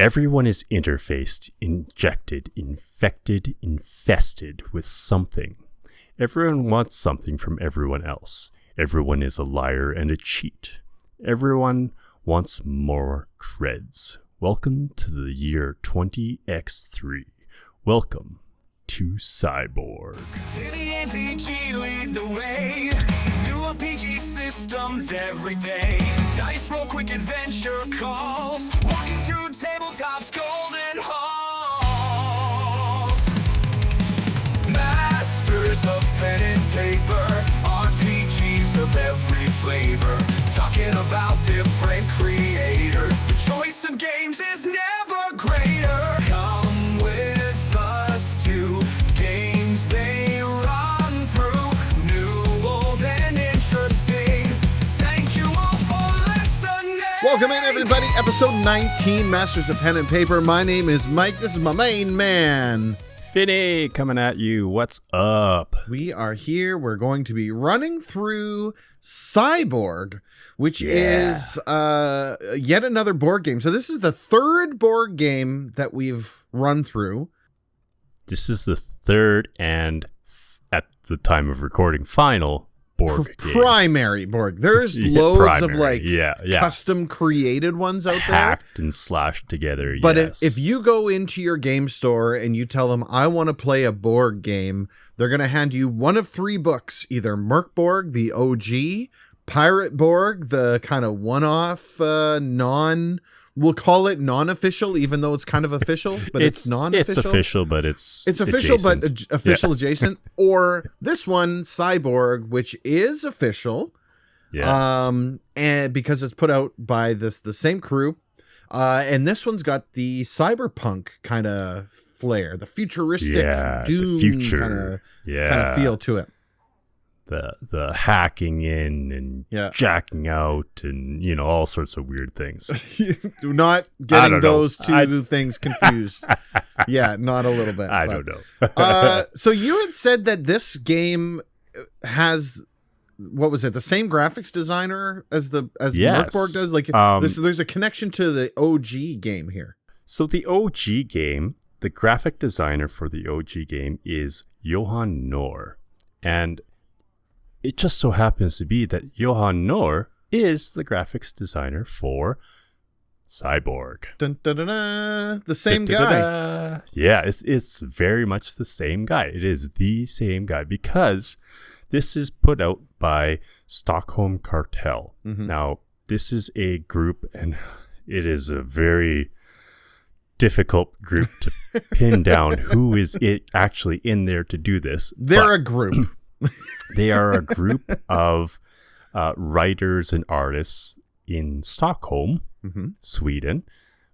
Everyone is interfaced, injected, infected, infested with something. Everyone wants something from everyone else. Everyone is a liar and a cheat. Everyone wants more creds. Welcome to the year 20X3. Welcome to Cyborg. Finny and DG lead the way. New RPG systems every day. Dice roll, quick adventure calls. Walking through tabletop's golden halls. Masters of pen and paper. RPGs of every flavor. Talking about different creators. The choice of games is never greater. Come with us to games they run through. New, old, and interesting. Thank you all for listening. Welcome in, everybody. Episode 19, Masters of Pen and Paper. My name is Mike. This is my main man. Finny coming at you. What's up? We are here. We're going to be running through Cyborg, which is yet another board game. So this is the third board game that we've run through. This is the third and, at the time of recording, final board game. Primary board. There's loads of custom created ones out there. Hacked and slashed together, But yes. if you go into your game store and you tell them, I want to play a board game, they're going to hand you one of three books, either MÖRK BORG, the OG, Pirate Borg, the kind of one-off, we'll call it non-official, even though it's kind of official, but it's non-official. It's official, but it's official, adjacent. but official adjacent. Or this one, Cyborg, which is official. Yes. And because it's put out by the same crew. And this one's got the cyberpunk kind of flair, the futuristic doom kind of feel to it. The hacking in and jacking out and, all sorts of weird things. Not getting those two things confused. Not a little bit. I don't know. So you had said that this game has, what was it, the same graphics designer as MÖRK BORG does? Like there's a connection to the OG game here. So the OG game, the graphic designer for the OG game is Johan Nohr. And it just so happens to be that Johan Nohr is the graphics designer for Cyborg. Dun, dun, dun, dun. The same guy. Yeah, it's very much the same guy. It is the same guy because this is put out by Stockholm Cartel. Mm-hmm. Now, this is a group, and it is a very difficult group to pin down who is it actually in there to do this. They're a group. They are a group of writers and artists in Stockholm, Sweden,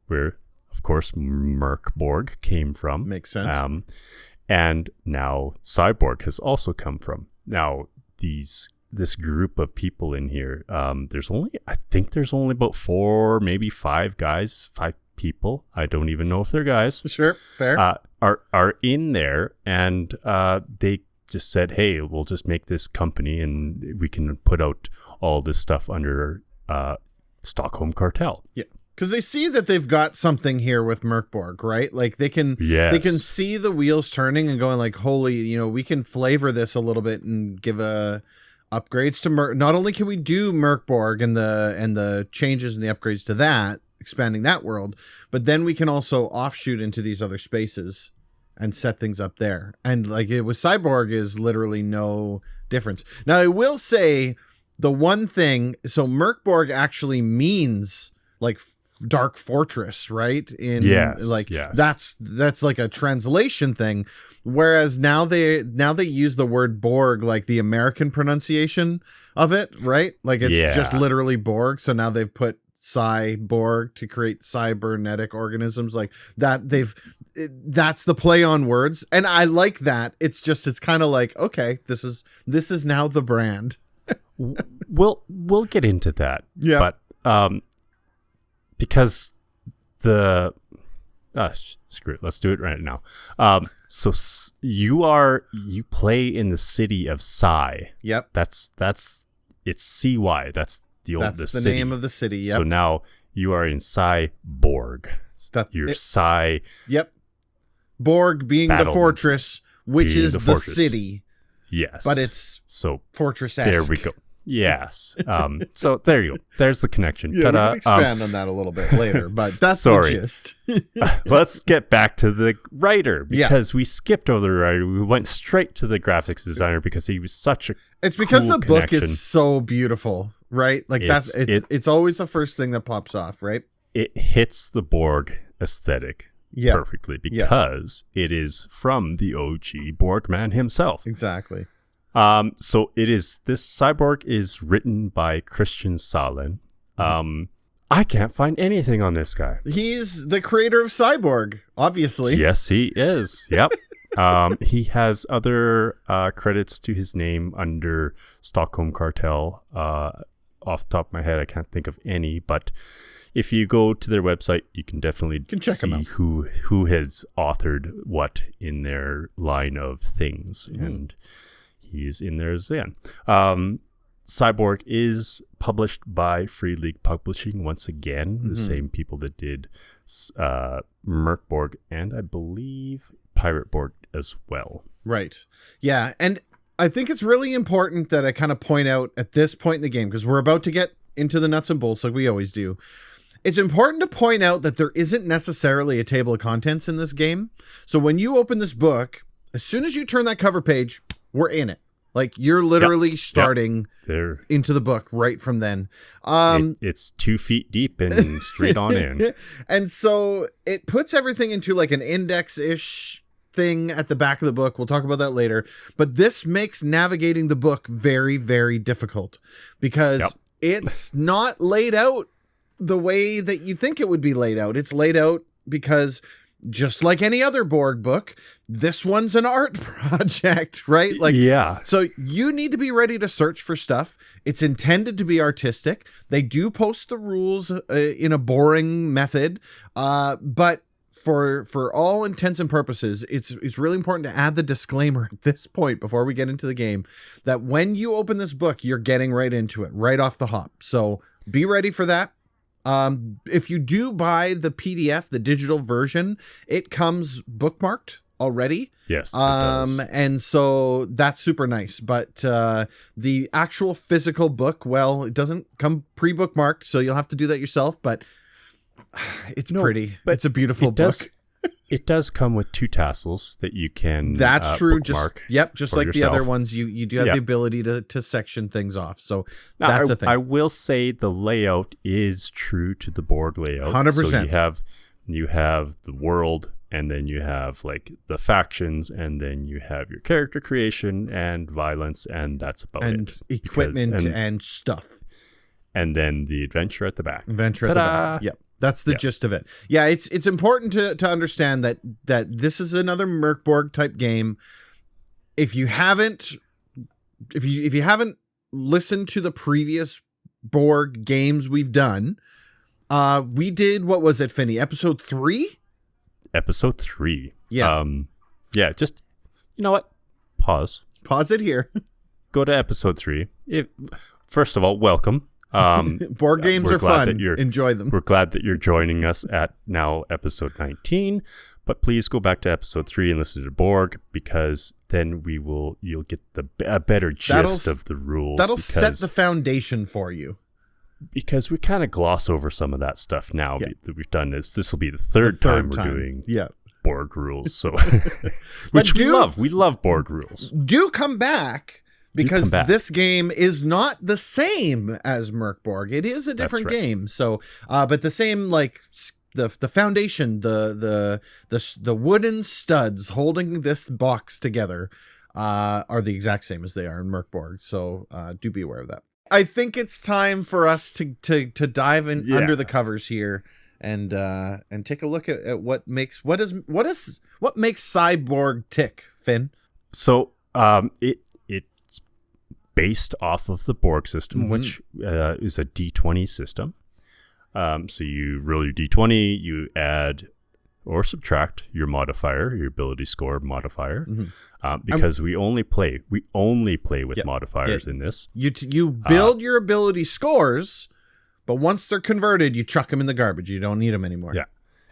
where, of course, MÖRK BORG came from. Makes sense. And now Cyborg has also come from. Now, this group of people in here, I think there's only about 4, maybe 5 guys, 5 people. I don't even know if they're guys. Sure, fair. Are in there, and they just said, hey, we'll just make this company and we can put out all this stuff under Stockholm Cartel. Yeah. Because they see that they've got something here with MÖRK BORG, right? Like they can see the wheels turning and going like, holy, we can flavor this a little bit and give upgrades to MÖRK. Not only can we do MÖRK BORG and the changes and the upgrades to that, expanding that world, but then we can also offshoot into these other spaces and set things up there. And like it with Cyborg is literally no difference. Now I will say the one thing, so MÖRK BORG actually means like dark fortress, right? That's like a translation thing. Whereas now they use the word Borg like the American pronunciation of it, right? Like it's just literally Borg. So now they've put cyborg to create cybernetic organisms like that. That's the play on words, and I like that. It's kind of like, okay, this is now the brand. We'll get into that. Yeah, but because screw it, let's do it right now. So you play in the city of Psy. Yep, that's it's CY. That's the city. Name of the city. Yep. So now You are in Cyborg. You're Cy. Yep. Borg being the fortress, which is the city. Yes. But it's fortress-esque. There we go. Yes. So there you go. There's the connection. Yeah, we can expand on that a little bit later, but that's the gist. Let's get back to the writer, because we skipped over the writer. We went straight to the graphics designer because he was such a It's because the book is so beautiful, right? Like it's always the first thing that pops off, right? It hits the Borg aesthetic perfectly because it is from the OG Borg man himself. Exactly. So this Cyborg is written by Christian Salin. I can't find anything on this guy. He's the creator of Cyborg, obviously. Yes, he is. Yep. He has other credits to his name under Stockholm Cartel. Off the top of my head, I can't think of any, but if you go to their website, you can definitely check see who has authored what in their line of things. And he's in there as well. Cyborg is published by Free League Publishing once again, the same people that did MÖRK BORG and I believe Pirate Borg as well. Right. Yeah, and I think it's really important that I kind of point out at this point in the game, because we're about to get into the nuts and bolts like we always do. It's important to point out that there isn't necessarily a table of contents in this game. So when you open this book, as soon as you turn that cover page, we're in it. Like you're literally starting into the book right from then. It's 2 feet deep and straight on in. And so it puts everything into like an index-ish thing at the back of the book. We'll talk about that later. But this makes navigating the book very, very difficult because it's not laid out the way that you think it would be laid out. It's laid out because just like any other Borg book, this one's an art project, right? So you need to be ready to search for stuff. It's intended to be artistic. They do post the rules in a boring method, but for all intents and purposes, it's really important to add the disclaimer at this point before we get into the game that when you open this book, you're getting right into it, right off the hop. So be ready for that. If you do buy the PDF, the digital version, it comes bookmarked already. Yes. It does. And so that's super nice. But the actual physical book, well, it doesn't come pre-bookmarked, so you'll have to do that yourself. But it's pretty. But it's a beautiful book. It does come with 2 tassels that you can That's true. Bookmark just like yourself. The other ones, you do have the ability to section things off. So that's a thing. I will say the layout is true to the Borg layout. 100%. So you have the world, and then you have like the factions, and then you have your character creation and violence, and that's about it. And equipment and stuff. And then the adventure at the back. Yep. That's the gist of it. Yeah, it's important to understand that this is another MÖRK BORG type game. If you haven't listened to the previous Borg games we've done, we did, what was it, Finny? Episode 3? Episode 3. Yeah. Just, you know what? Pause it here. Go to episode 3. First of all, welcome. Board games are fun. Enjoy them. We're glad that you're joining us at now episode 19, but please go back to episode 3 and listen to Borg, because then you'll get a better gist of the rules. That'll set the foundation for you. Because we kind of gloss over some of that stuff now that we've done. This will be the third time we're doing Borg rules. So, which we love. We love Borg rules. Do come back. Because this game is not the same as MÖRK BORG. It is a different game. So, but the same, like the foundation, the wooden studs holding this box together are the exact same as they are in MÖRK BORG. So do be aware of that. I think it's time for us to dive in under the covers here and take a look at what makes Cyborg tick, Finn. So it's based off of the Borg system, which is a D20 system. So you roll your D20, you add or subtract your modifier, your ability score modifier, because we only play with modifiers in this. You build your ability scores, But once they're converted, you chuck them in the garbage. You don't need them anymore. Yeah.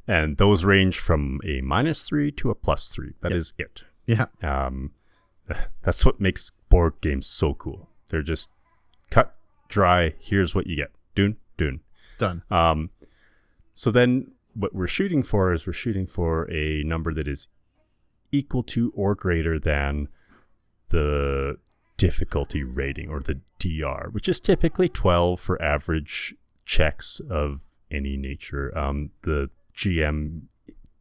And those range from a -3 to a +3. That is it. Yeah. That's what makes board games so cool. They're just cut, dry, here's what you get. Done. Done. So then what we're shooting for is a number that is equal to or greater than the difficulty rating, or the DR, which is typically 12 for average checks of any nature. The GM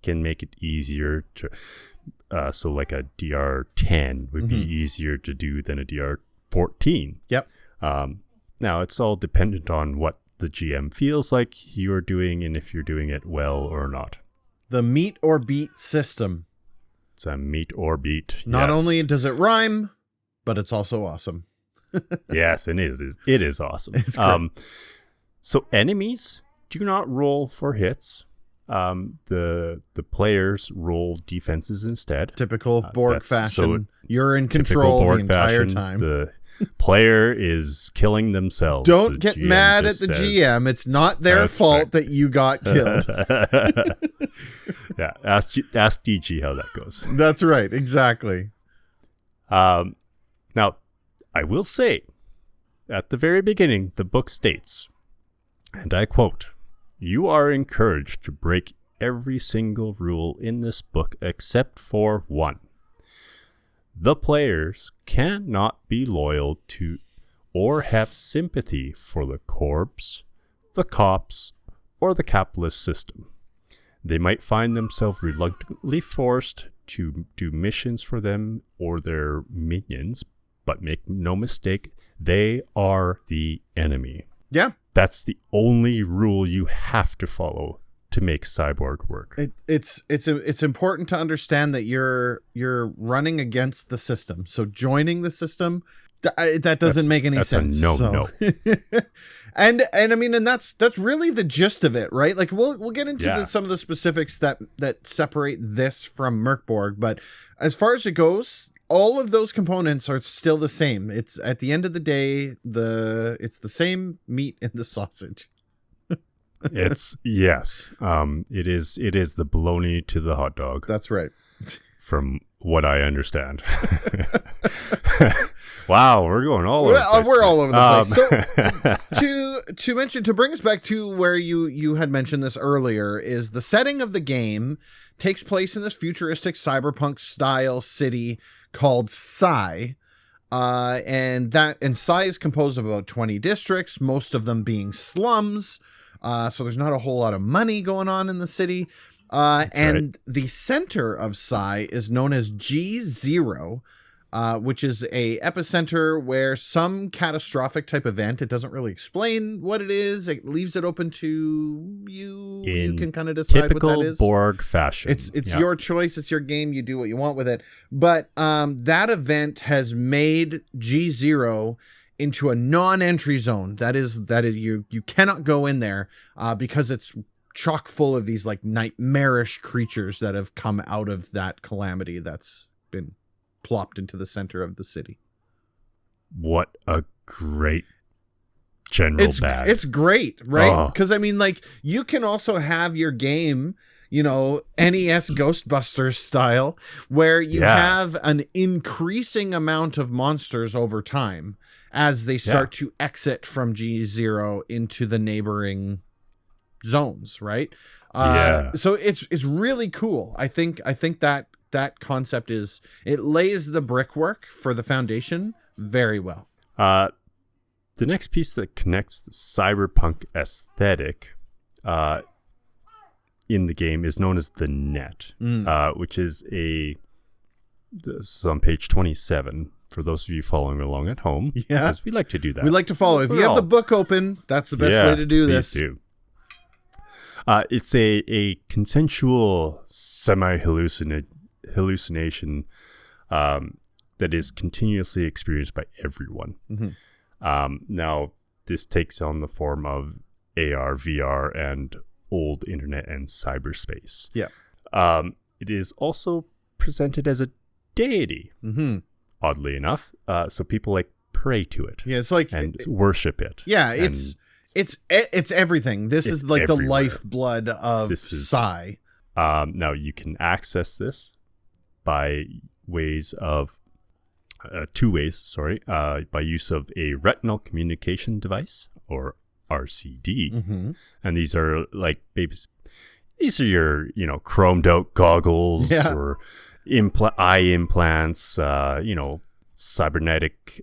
can make it easier to, so like a DR 10 would be easier to do than a DR 14. Yep. Now it's all dependent on what the GM feels like you're doing and if you're doing it well or not. The meet or beat system. It's a meet or beat. Not yes. only does it rhyme, but it's also awesome. Yes, and it is awesome. It's great. So enemies do not roll for hits. The players roll defenses instead. Typical Borg fashion. So you're in control the entire time. The player is killing themselves. Don't get mad at the GM. It's not their fault that you got killed. Yeah, ask DG how that goes. That's right. Exactly. Now, I will say, at the very beginning, the book states, and I quote, "You are encouraged to break every single rule in this book except for one. The players cannot be loyal to or have sympathy for the corps, the cops, or the capitalist system. They might find themselves reluctantly forced to do missions for them or their minions, but make no mistake, they are the enemy." Yeah. That's the only rule you have to follow to make Cyborg work. It's important to understand that you're running against the system. So joining the system, that doesn't make any sense. No. And I mean, and that's really the gist of it, right? Like we'll get into some of the specifics that separate this from MÖRK BORG, but as far as it goes, all of those components are still the same. It's at the end of the day, it's the same meat in the sausage. It is the bologna to the hot dog. That's right. From what I understand. Wow, we're going all over the place. We're all over the place. So to bring us back to where you had mentioned this earlier, is the setting of the game takes place in this futuristic cyberpunk style city called Sci. And Sci is composed of about 20 districts, most of them being slums. So there's not a whole lot of money going on in the city. And the center of Sci is known as G0, which is a epicenter where some catastrophic type event, it doesn't really explain what it is. It leaves it open to you. You can kind of decide what that is. Typical Borg fashion. It's your choice. It's your game. You do what you want with it. But that event has made G0 into a non-entry zone. That is you cannot go in there because it's chock full of these like nightmarish creatures that have come out of that calamity that's been plopped into the center of the city. What a great general bad. It's great, right? Because I mean, like, you can also have your game, NES Ghostbusters style, where you have an increasing amount of monsters over time as they start to exit from G0 into the neighboring zones, right? So it's really cool. I think that concept it lays the brickwork for the foundation very well. The next piece that connects the cyberpunk aesthetic in the game is known as the net, which is this is on page 27 for those of you following along at home. Yeah, because we like to do that. We like to follow. If you have the book open, that's the best way to do this. Do. It's a consensual semi-hallucination that is continuously experienced by everyone. Now, this takes on the form of AR, VR, and old internet and cyberspace. Yeah. It is also presented as a deity, oddly enough. So people pray to it. Yeah, it's like and worship it. Yeah, It's everything. This is like everywhere. The lifeblood of sci. Now you can access this by ways of 2 ways. Sorry, by use of a retinal communication device or RCD, and these are like babies. These are your chromed out goggles or eye implants. Cybernetic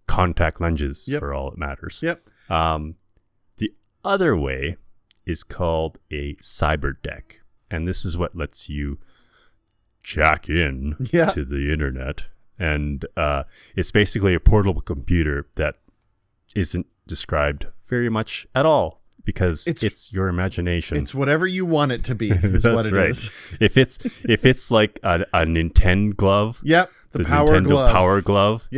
contact lenses for all it matters. Yep. The other way is called a cyberdeck, and this is what lets you jack in to the internet, and it's basically a portable computer that isn't described very much at all because it's your imagination. It's whatever you want it to be. Is what it is. If it's like a Nintendo glove, the Power Glove,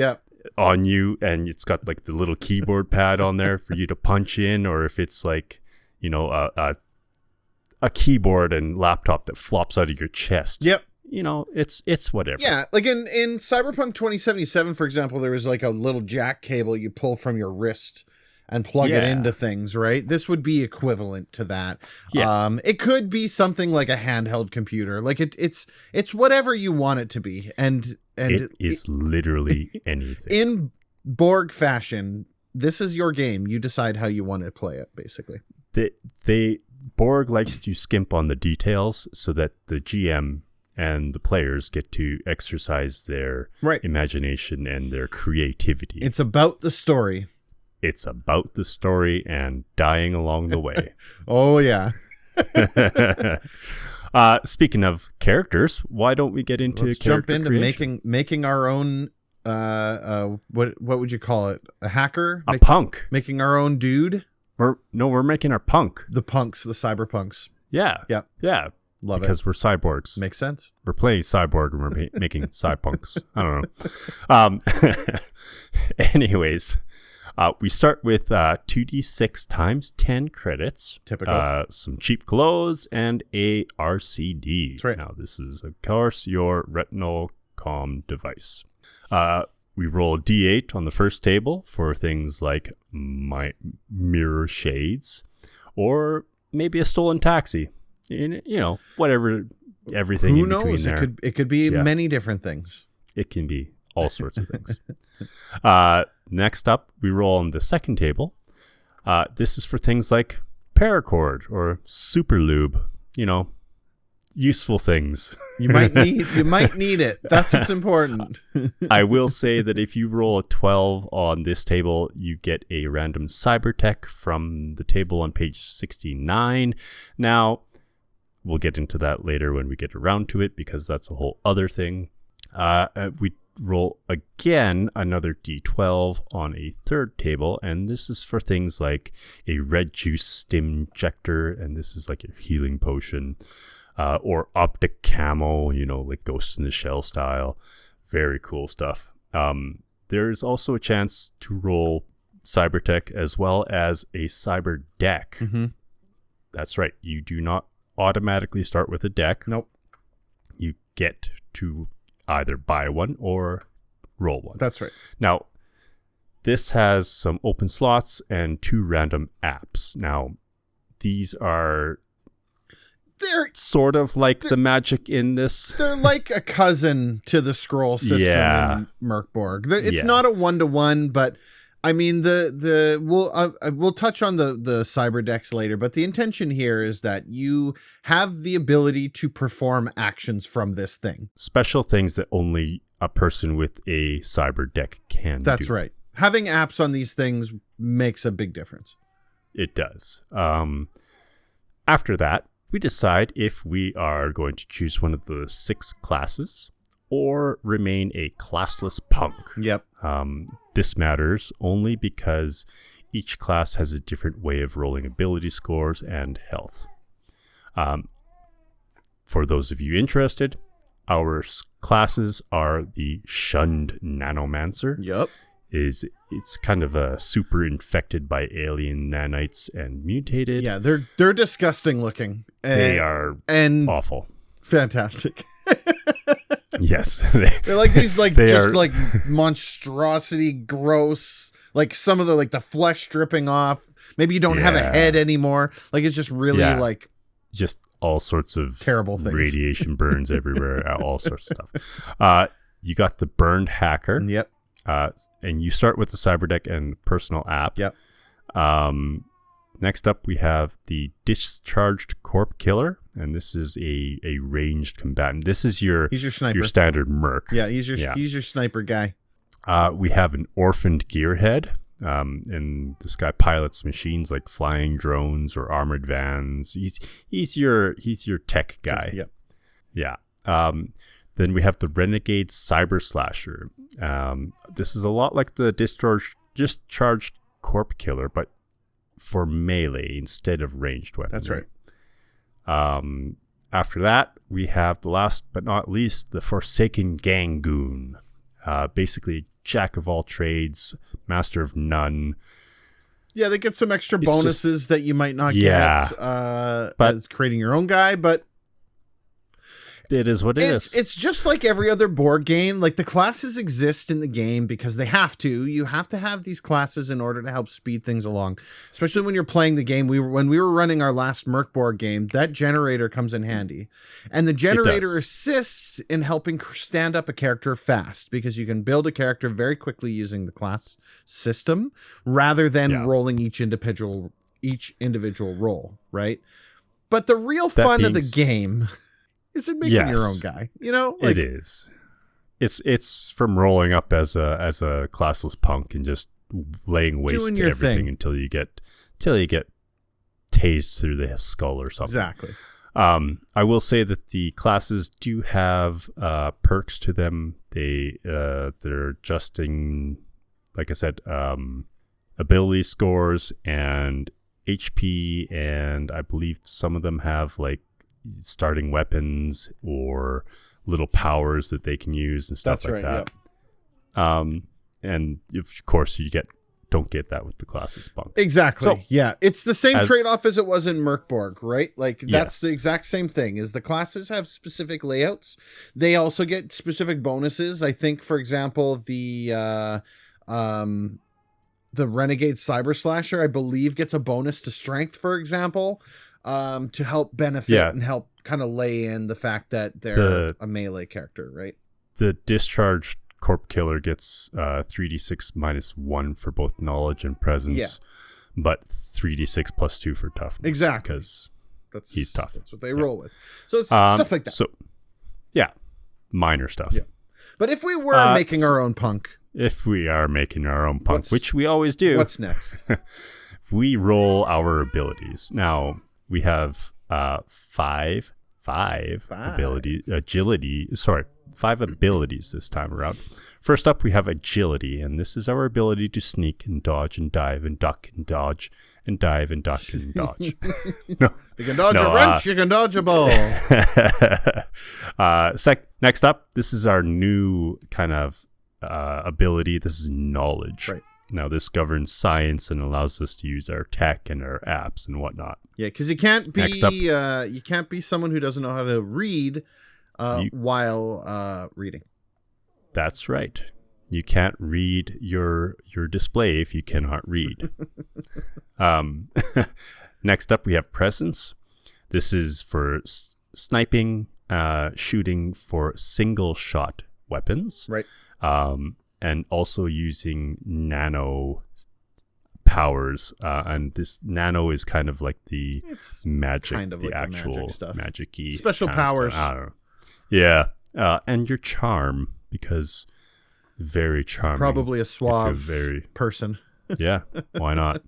on you, and it's got like the little keyboard pad on there for you to punch in, or if it's like a keyboard and laptop that flops out of your chest. It's whatever. Yeah, like in Cyberpunk 2077, for example, there was like a little jack cable you pull from your wrist and plug it into things, right? This would be equivalent to that. Yeah. It could be something like a handheld computer. Like it's whatever you want it to be. And it is literally anything. In Borg fashion, this is your game. You decide how you want to play it, basically. Borg likes to skimp on the details so that the GM and the players get to exercise their imagination and their creativity. It's about the story. It's about the story and dying along the way. Oh, yeah. Speaking of characters, why don't we get into jump into creation? making our own, what would you call it? A hacker? A punk. Making our own dude? We're making our punk. The punks, the cyberpunks. Yeah. Yeah. Yeah. Love because we're cyborgs. Makes sense. We're playing cyborg and we're making cypunks. I don't know. Anyways, we start with 2d6 times 10 credits. Typical. Some cheap clothes and a RCD. That's right. Now, this is, of course, your retinal comm device. We roll a d8 on the first table for things like my mirror shades or maybe a stolen taxi. Whatever, everything in between. Who knows? There. It could be many different things. It can be all sorts of things. Next up, we roll on the second table. This is for things like paracord or super lube. Useful things. You might need it. That's what's important. I will say that if you roll a 12 on this table, you get a random cyberdeck from the table on page 69. Now, we'll get into that later when we get around to it because that's a whole other thing. We roll again another d12 on a third table, and this is for things like a red juice stim injector, and this is like a healing potion. Or optic camo, like Ghost in the Shell style. Very cool stuff. There's also a chance to roll cybertech as well as a cyber deck. Mm-hmm. That's right. You do not automatically start with a deck. Nope. You get to either buy one or roll one. That's right. Now, this has some open slots and 2 random apps. Now, these are... They're sort of like the magic in this. They're like a cousin to the scroll system in MÖRK BORG. It's not a 1-to-1, but I mean we'll touch on the cyber decks later. But the intention here is that you have the ability to perform actions from this thing, special things that only a person with a cyber deck can. That's right. Having apps on these things makes a big difference. It does. After that, we decide if we are going to choose one of the 6 classes or remain a classless punk. Yep. This matters only because each class has a different way of rolling ability scores and health. For those of you interested, our classes are the Shunned Nanomancer. Yep. It's kind of a super infected by alien nanites and mutated. Yeah, they're disgusting looking. They are awful. Fantastic. Yes. They're like these like monstrosity, gross, Like some of the like the flesh dripping off. Maybe you don't have a head anymore. Like it's just really like just all sorts of terrible things. Radiation burns everywhere, all sorts of stuff. You got the burned hacker. Yep. And you start with the cyberdeck and personal app. Yep. Next up, we have the discharged corp killer, and this is a ranged combatant. This is he's your sniper, your standard merc. Yeah, he's your sniper guy. We have an orphaned gearhead, and this guy pilots machines like flying drones or armored vans. He's your tech guy. Yep. Yeah. Then we have the renegade cyber slasher. This is a lot like the discharged corp killer, but for melee instead of ranged weapons. That's right. After that, we have the last but not least, the Forsaken Gangoon. Basically, jack of all trades, master of none. Yeah, they get some extra bonuses that you might not get as creating your own guy, but it is what it is. It's just like every other board game. Like the classes exist in the game because they have to. You have to have these classes in order to help speed things along, especially when you're playing the game. When we were running our last MÖRK BORG game, that generator comes in handy, and the generator assists in helping stand up a character fast because you can build a character very quickly using the class system rather than rolling each individual roll, right? But the real fun of the game is it making your own guy? You know, it is. It's from rolling up as a classless punk and just laying waste to everything until you get tased through the skull or something. Exactly. I will say that the classes do have perks to them. They're adjusting, like I said, ability scores and HP, and I believe some of them have like starting weapons or little powers that they can use and stuff like that. Yep. And of course you don't get that with the classes punk. Exactly. So, yeah, it's the same trade-off as it was in MÖRK BORG, right? Like that's the exact same thing. Is the classes have specific layouts. They also get specific bonuses. I think, for example, the Renegade Cyber Slasher, I believe, gets a bonus to strength, for example. To help benefit and help kind of lay in the fact that they're a melee character, right? The discharged corp killer gets 3d6 minus 1 for both knowledge and presence, but 3d6 plus 2 for toughness. Exactly. Because he's tough. That's what they roll with. So it's stuff like that. So, minor stuff. Yeah. But if we were making our own punk. If we are making our own punk, which we always do. What's next? We roll our abilities. Now, we have five abilities, five abilities this time around. First up, we have agility, and this is our ability to sneak and dodge and dive and duck and dodge and dive and duck and dodge. You can dodge a wrench, you can dodge a ball. Next up, this is our new kind of ability. This is knowledge. Right. Now, this governs science and allows us to use our tech and our apps and whatnot. Yeah, because you can't be someone who doesn't know how to read while reading. That's right. You can't read your display if you cannot read. Next up, we have presence. This is for sniping, shooting for single shot weapons. Right. And also using nano powers, and this nano is kind of like the magic, kind of the like actual the magic stuff. Magic-y special powers. I don't know. Yeah, and your charm, because very charming. Probably a suave person. Yeah, why not?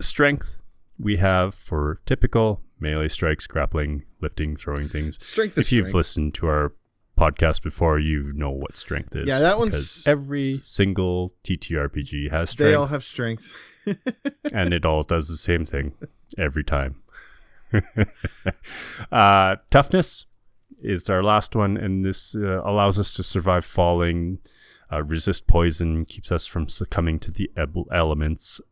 Strength we have for typical melee strikes, grappling, lifting, throwing things. If you've listened to our podcast before, you know what strength is. Yeah, that one's every single TTRPG has strength. They all have strength. And it all does the same thing every time. Toughness is our last one, and this allows us to survive falling, resist poison, keeps us from succumbing to the elements.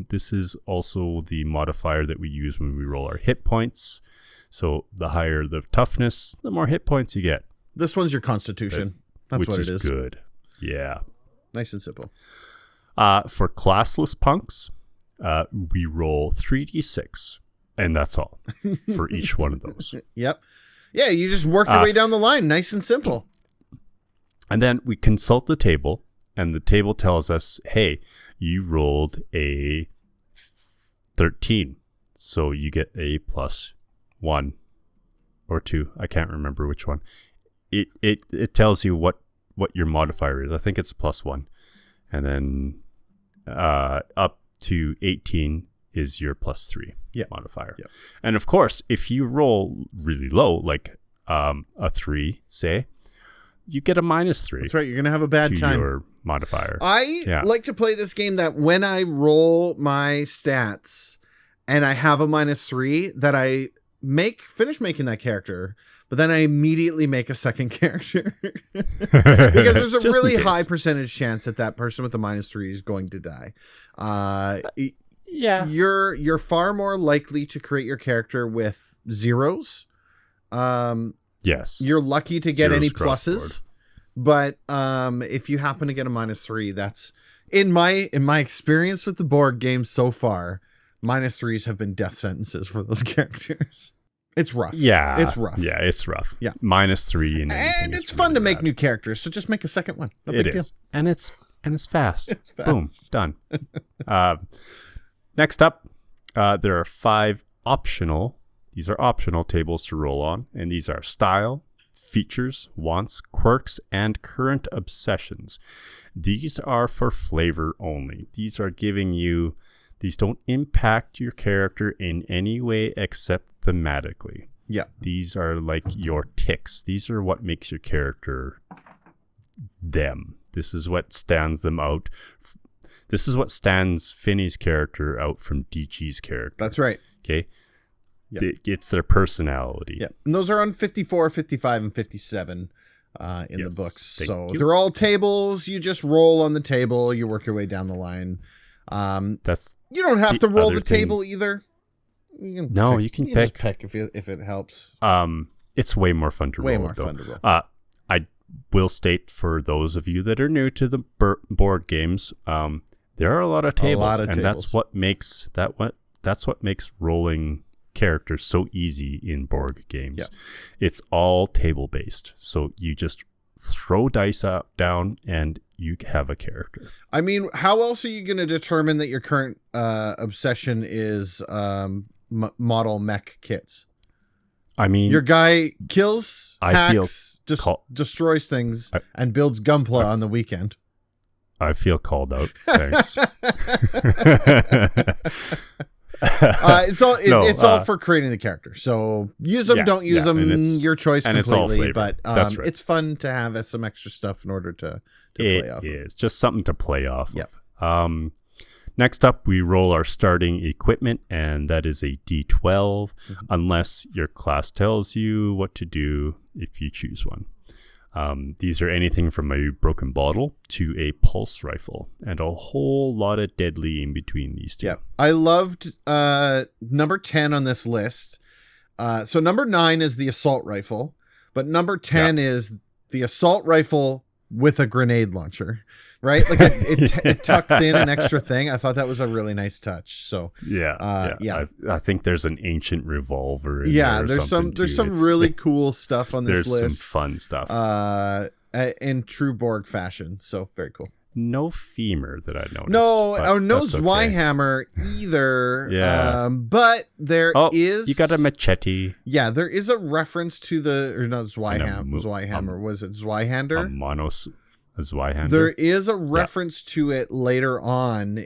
This is also the modifier that we use when we roll our hit points. So the higher the toughness, the more hit points you get. This one's your constitution. That's what it is. Good. Yeah. Nice and simple. For classless punks, we roll 3d6, and that's all for each one of those. Yep. Yeah, you just work your way down the line, nice and simple. And then we consult the table, and the table tells us, hey, you rolled a 13, so you get a +1 or 2. I can't remember which one. It tells you what your modifier is. I think it's a +1. And then up to 18 is your +3 modifier. Yep. And of course, if you roll really low, like a 3, say, you get a -3. That's right. You're going to have a bad time. Your modifier. I like to play this game that when I roll my stats and I have a -3, that I finish making that character, but then I immediately make a second character because there's a really high percentage chance that person with the -3 is going to die. Yeah, you're far more likely to create your character with zeros. Yes, you're lucky to get any pluses, but if you happen to get a -3, that's in my experience with the board game so far. -3s have been death sentences for those characters. It's rough. Yeah. It's rough. Yeah, it's rough. Yeah. -3 and it's fun to make new characters, so just make a second one. No big deal. And it's fast. It's fast. Boom, done. Next up, there are 5 optional. These are optional tables to roll on, and these are style, features, wants, quirks, and current obsessions. These are for flavor only. These are giving you. These don't impact your character in any way except thematically. Yeah. These are like your ticks. These are what makes your character them. This is what stands them out. This is what stands Finny's character out from DG's character. That's right. Okay. Yep. It's their personality. Yeah. And those are on 54, 55, and 57 in the books. So they're all tables. You just roll on the table. You work your way down the line. You don't have to roll the table either. You can just pick if it helps. It's way more fun to roll. Way more fun to roll. I will state for those of you that are new to the board games, there are a lot of tables, that's what makes rolling characters so easy in board games. Yeah. It's all table based, so you just throw dice down and you have a character. I mean, how else are you going to determine that your current obsession is model mech kits? I mean, your guy kills, hacks, destroys things, and builds Gunpla on the weekend. I feel called out. Thanks. It's all for creating the character. So use them, don't use them, your choice completely. But That's right. It's fun to have some extra stuff in order to play off. It is just something to play off yep. of. Next up, we roll our starting equipment, and that is a D12, unless your class tells you what to do if you choose one. These are anything from a broken bottle to a pulse rifle, and a whole lot of deadly in between these two. Yeah, I loved number 10 on this list. So number 9 is the assault rifle, but number 10 is the assault rifle with a grenade launcher, right? Like it tucks in an extra thing. I thought that was a really nice touch. So I think there's an ancient revolver. There's some really cool stuff on this list. There's some fun stuff. In true Borg fashion. So very cool. No femur that I noticed. No Zweihammer either. Yeah. But there is. You got a machete. Yeah, there is a reference to not Zweihammer. Was it Zweihander? A Zweihander. There is a reference to it later on.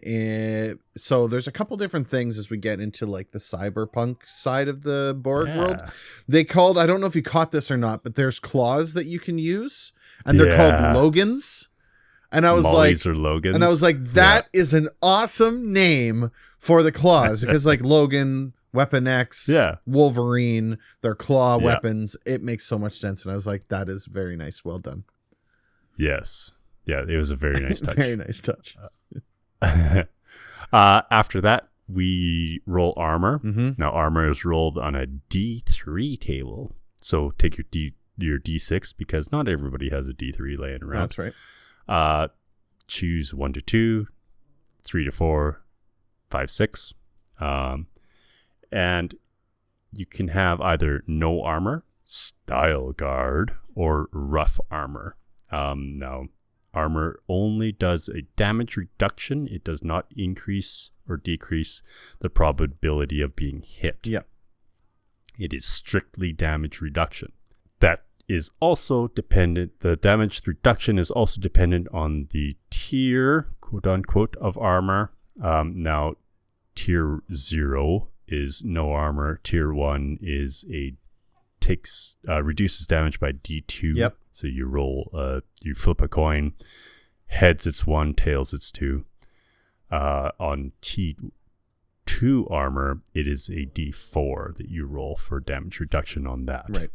So there's a couple different things as we get into like the cyberpunk side of the Borg world. They called, I don't know if you caught this or not, but there's claws that you can use, and they're called Logans. And I was that is an awesome name for the claws, because like Logan, Weapon X, Wolverine, their claw weapons. It makes so much sense. And I was like, that is very nice. Well done. Yes. Yeah, it was a very nice touch. Very nice touch. After that, we roll armor. Mm-hmm. Now, armor is rolled on a D3 table. So take your D6, because not everybody has a D3 laying around. That's right. Choose 1 to 2, 3 to 4, 5, 6. And you can have either no armor, style guard, or rough armor. Now, armor only does a damage reduction. It does not increase or decrease the probability of being hit. Yep. It is strictly damage reduction. That is also dependent, the damage reduction is also dependent on the tier, quote unquote, of armor. Now, tier 0 is no armor. Tier 1 is reduces damage by D2. Yep. So you roll, you flip a coin. Heads it's 1, tails it's 2. On T2 armor, it is a D4 that you roll for damage reduction on that. Right.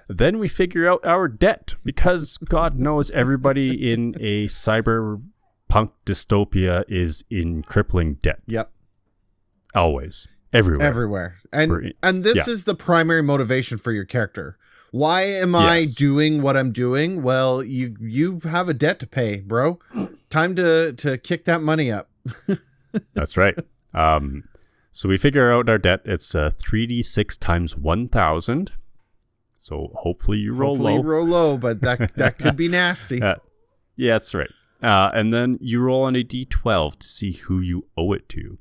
Then we figure out our debt, because God knows everybody in a cyberpunk dystopia is in crippling debt. Yep. Always. Everywhere. And this is the primary motivation for your character. Why am I doing what I'm doing? Well, you have a debt to pay, bro. Time to kick that money up. That's right. So we figure out our debt. It's 3d6 times 1,000. So hopefully you roll low. But that could be nasty. Yeah, that's right. And then you roll on a d12 to see who you owe it to.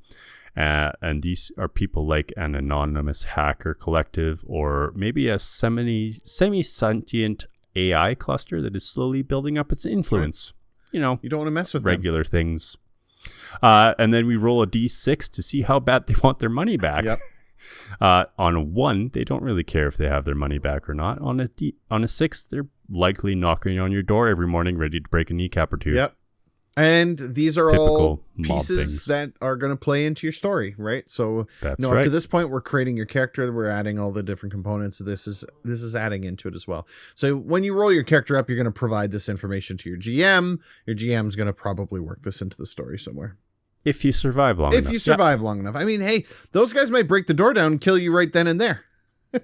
And these are people like an anonymous hacker collective, or maybe a semi-sentient AI cluster that is slowly building up its influence. You know, you don't want to mess with regular things. And then we roll a d6 to see how bad they want their money back. Yep. On a 1, they don't really care if they have their money back or not. On a 6, they're likely knocking on your door every morning, ready to break a kneecap or two. Yep. And these are Typical all mob pieces things that are going to play into your story, right? So, That's up right. to this point, we're creating your character. We're adding all the different components. This is adding into it as well. So when you roll your character up, you're going to provide this information to your GM. Your GM is going to probably work this into the story somewhere. If you survive long enough. If you survive long enough. I mean, hey, those guys might break the door down and kill you right then and there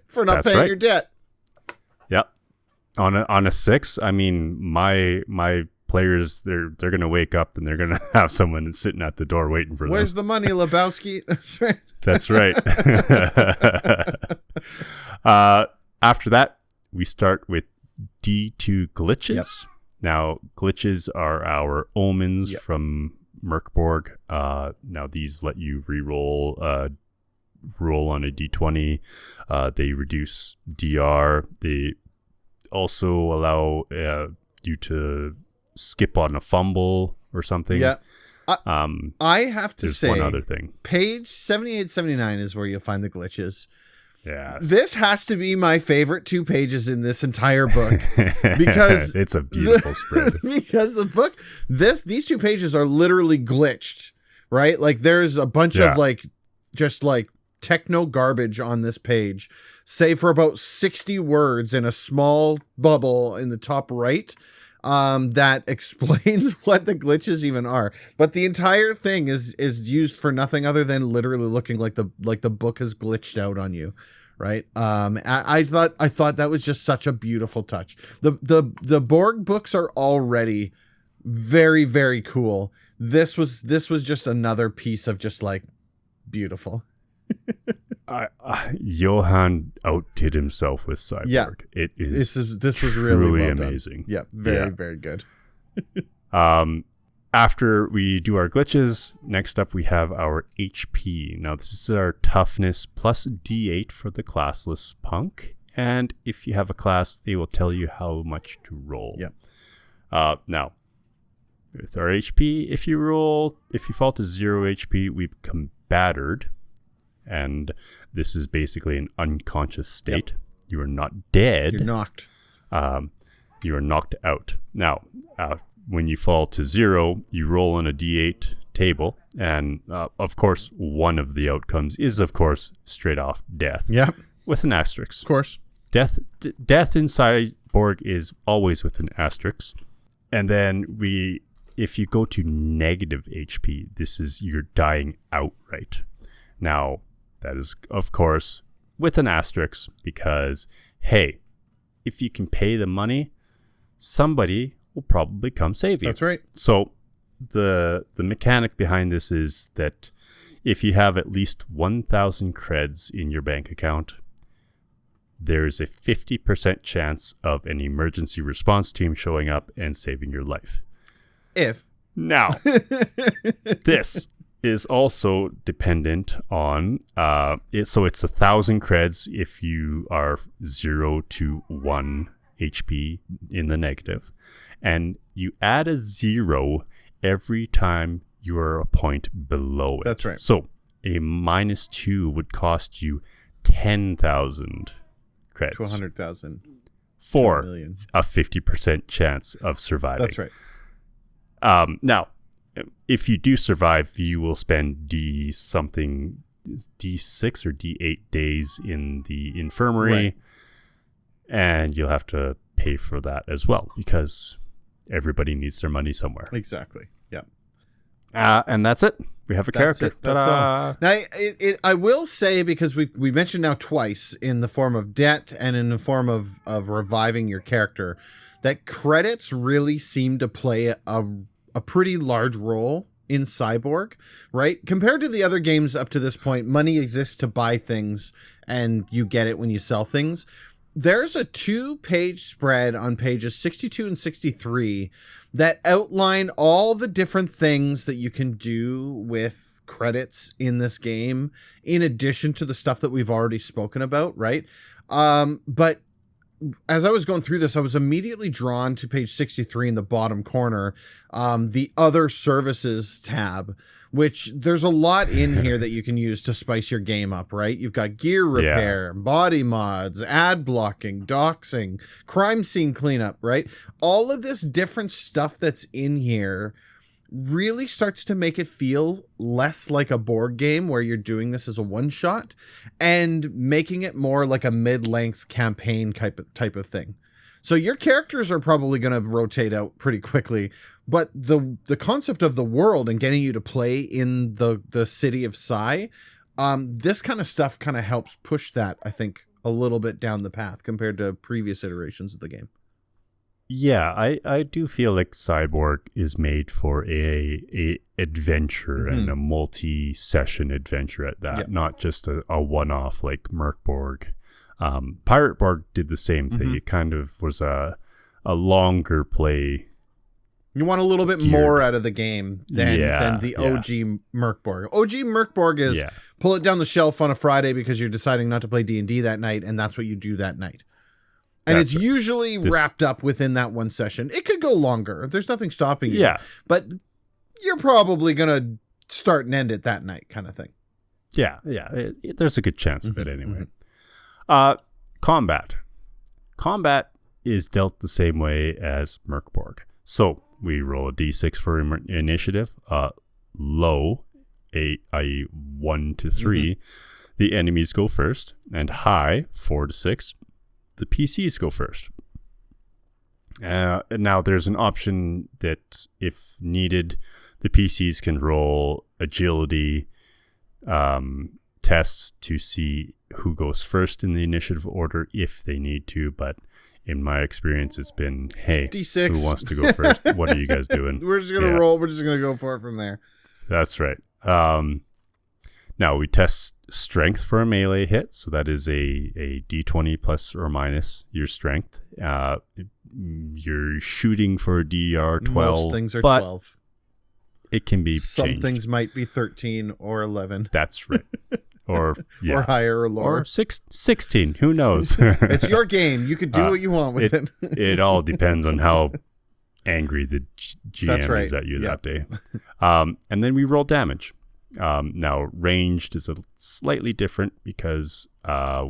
for not paying your debt. Yep. On a 6, I mean, my players, they're going to wake up and they're going to have someone sitting at the door waiting for them. Where's the money, Lebowski? That's right. That's right. After that, we start with D2 glitches. Yep. Now, glitches are our omens from MÖRK BORG. Now, these let you re-roll roll on a D20. They reduce DR. They also allow you to skip on a fumble or something. Yeah. I have to say, one other thing. Page 78-79 is where you'll find the glitches. Yes. This has to be my favorite 2 pages in this entire book because it's a beautiful spread. Because the book, these 2 pages are literally glitched, right? Like there's a bunch of just techno garbage on this page, save for about 60 words in a small bubble in the top right. That explains what the glitches even are, but the entire thing is used for nothing other than literally looking like the book has glitched out on you, right? I thought that was just such a beautiful touch. The Borg books are already very, very cool. This was just another piece of just like beautiful. Johan outdid himself with Cyborg. Yeah, this was really well amazing. Done. Yeah, very good. After we do our glitches, next up we have our HP. Now this is our toughness plus D8 for the classless punk, and if you have a class, they will tell you how much to roll. Yeah. Now with our HP, if you fall to 0 HP, we become battered. And this is basically an unconscious state. Yep. You are not dead. You're knocked. You are knocked out. Now, when you fall to 0, you roll on a D8 table. And, of course, one of the outcomes is, of course, straight off death. Yep. With an asterisk. Of course. Death in Cyborg is always with an asterisk. And then if you go to negative HP, this is you're dying outright. Now, that is, of course, with an asterisk because, hey, if you can pay the money, somebody will probably come save you. That's right. So the mechanic behind this is that if you have at least 1,000 creds in your bank account, there's a 50% chance of an emergency response team showing up and saving your life. Now, this is also dependent on, so it's 1,000 creds if you are 0 to 1 HP in the negative. And you add a 0 every time you are a point below it. That's right. So a -2 would cost you 10,000 creds. To 100,000. For a 50% chance of surviving. That's right. Now, if you do survive, you will spend D6 or D8 days in the infirmary. Right. And you'll have to pay for that as well, because everybody needs their money somewhere. Exactly. Yeah. And that's it. We have a character. That's all. Now, I will say, because we mentioned now twice in the form of debt and in the form of reviving your character, that credits really seem to play a pretty large role in Cyborg, right? Compared to the other games up to this point, money exists to buy things and you get it when you sell things. There's a 2-page spread on pages 62 and 63 that outline all the different things that you can do with credits in this game, in addition to the stuff that we've already spoken about, right? But as I was going through this, I was immediately drawn to page 63 in the bottom corner, the other services tab, which there's a lot in here that you can use to spice your game up, right? You've got gear repair, body mods, ad blocking, doxing, crime scene cleanup, right? All of this different stuff that's in here really starts to make it feel less like a board game where you're doing this as a one-shot and making it more like a mid-length campaign type of thing. So your characters are probably going to rotate out pretty quickly, but the concept of the world and getting you to play in the city of Psy, this kind of stuff kind of helps push that, I think, a little bit down the path compared to previous iterations of the game. Yeah, I do feel like Cyborg is made for a adventure and a multi-session adventure at that, not just a one-off like MÖRK BORG. Pirate Borg did the same thing. It kind of was a longer play. You want a little bit more out of the game than the OG MÖRK BORG. OG MÖRK BORG is pull it down the shelf on a Friday because you're deciding not to play D&D that night, and that's what you do that night. And it's usually wrapped up within that one session. It could go longer. There's nothing stopping you. Yeah. But you're probably going to start and end it that night kind of thing. Yeah. There's a good chance of it anyway. Combat. Combat is dealt the same way as MÖRK BORG. So we roll a d6 for initiative. Low, i.e. 1 to 3, the enemies go first. And high, 4 to 6. The PCs go first. Now there's an option that if needed, the PCs can roll agility tests to see who goes first in the initiative order if they need to. But in my experience, it's been, hey, D6. Who wants to go first? What are you guys doing? We're just going to roll. We're just going to go for it from there. That's right. Now we test strength for a melee hit. So that is a D20 plus or minus your strength. You're shooting for a DR 12. Most things are 12. It can be Some changed. things might be 13 or 11. That's right. Or higher or lower. Or 16. Who knows? It's your game. You can do what you want with it. It all depends on how angry the GM is at you that day. And then we roll damage. Now, ranged is a slightly different because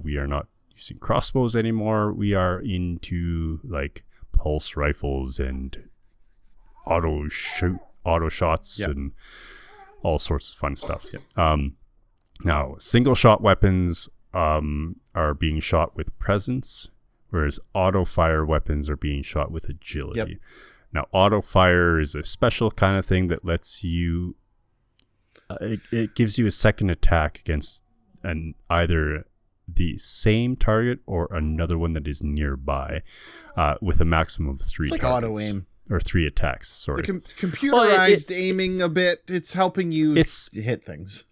we are not using crossbows anymore. We are into like pulse rifles and auto shots and all sorts of fun stuff. Now, single shot weapons are being shot with presence, whereas auto fire weapons are being shot with agility. Now, auto fire is a special kind of thing that lets you it gives you a second attack against either the same target or another one that is nearby with a maximum of 3 It's like targets. auto aim. or 3 attacks. Sorry. The computerized aiming a bit. It's helping you hit things.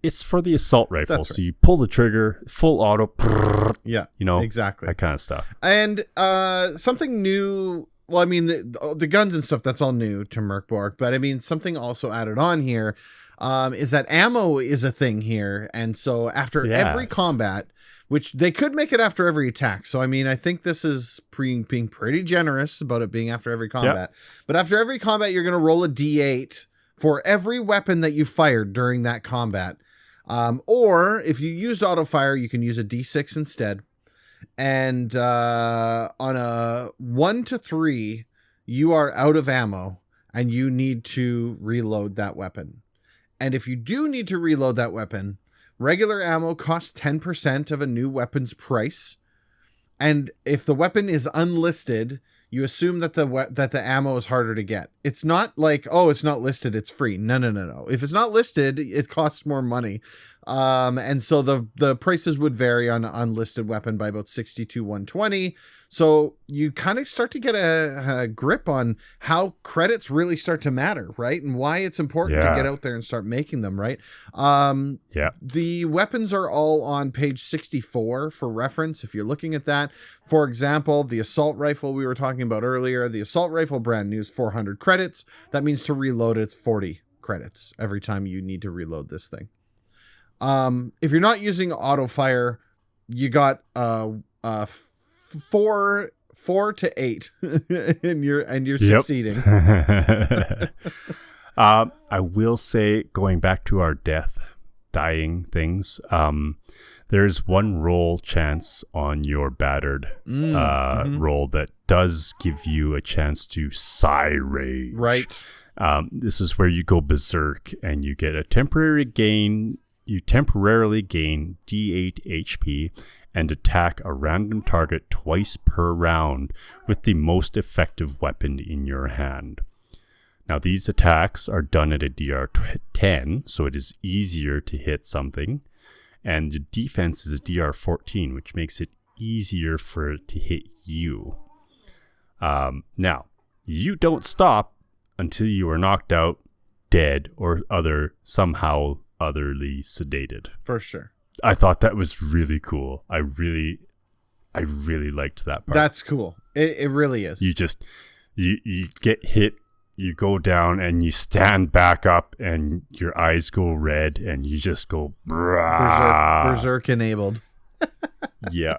It's for the assault rifle. That's right. So you pull the trigger, full auto. Yeah, you know, exactly. That kind of stuff. And something new. Well, I mean, the guns and stuff, that's all new to MÖRK BORG. But I mean, something also added on here is that ammo is a thing here. And so after every combat, which they could make it after every attack. So, I mean, I think this is being pretty generous about it being after every combat. Yep. But after every combat, you're going to roll a D8 for every weapon that you fired during that combat. Or if you used auto fire, you can use a D6 instead. And on a 1 to 3, you are out of ammo and you need to reload that weapon. And if you do need to reload that weapon, regular ammo costs 10% of a new weapon's price. And if the weapon is unlisted, you assume that the ammo is harder to get. It's not like, oh, it's not listed, it's free. No. If it's not listed, it costs more money. And so the prices would vary on an unlisted weapon by about 60 to 120. So you kind of start to get a grip on how credits really start to matter, right? And why it's important to get out there and start making them, right? The weapons are all on page 64 for reference, if you're looking at that. For example, the assault rifle we were talking about earlier, the assault rifle brand new is 400 credits. That means to reload it's 40 credits every time you need to reload this thing. If you're not using auto fire, you got 4 to 8 and you're succeeding. I will say, going back to our dying things, there's one roll chance on your battered roll that does give you a chance to rage. Right. This is where you go berserk and you get a temporary gain. You temporarily gain D8 HP and attack a random target twice per round with the most effective weapon in your hand. Now, these attacks are done at a DR 10, so it is easier to hit something. And the defense is DR 14, which makes it easier for it to hit you. Now, you don't stop until you are knocked out, dead, or somehow otherly sedated. For sure. I thought that was really cool. I really liked that part. That's cool. It really is. You get hit, you go down, and you stand back up, and your eyes go red, and you just go berserk enabled. Yeah.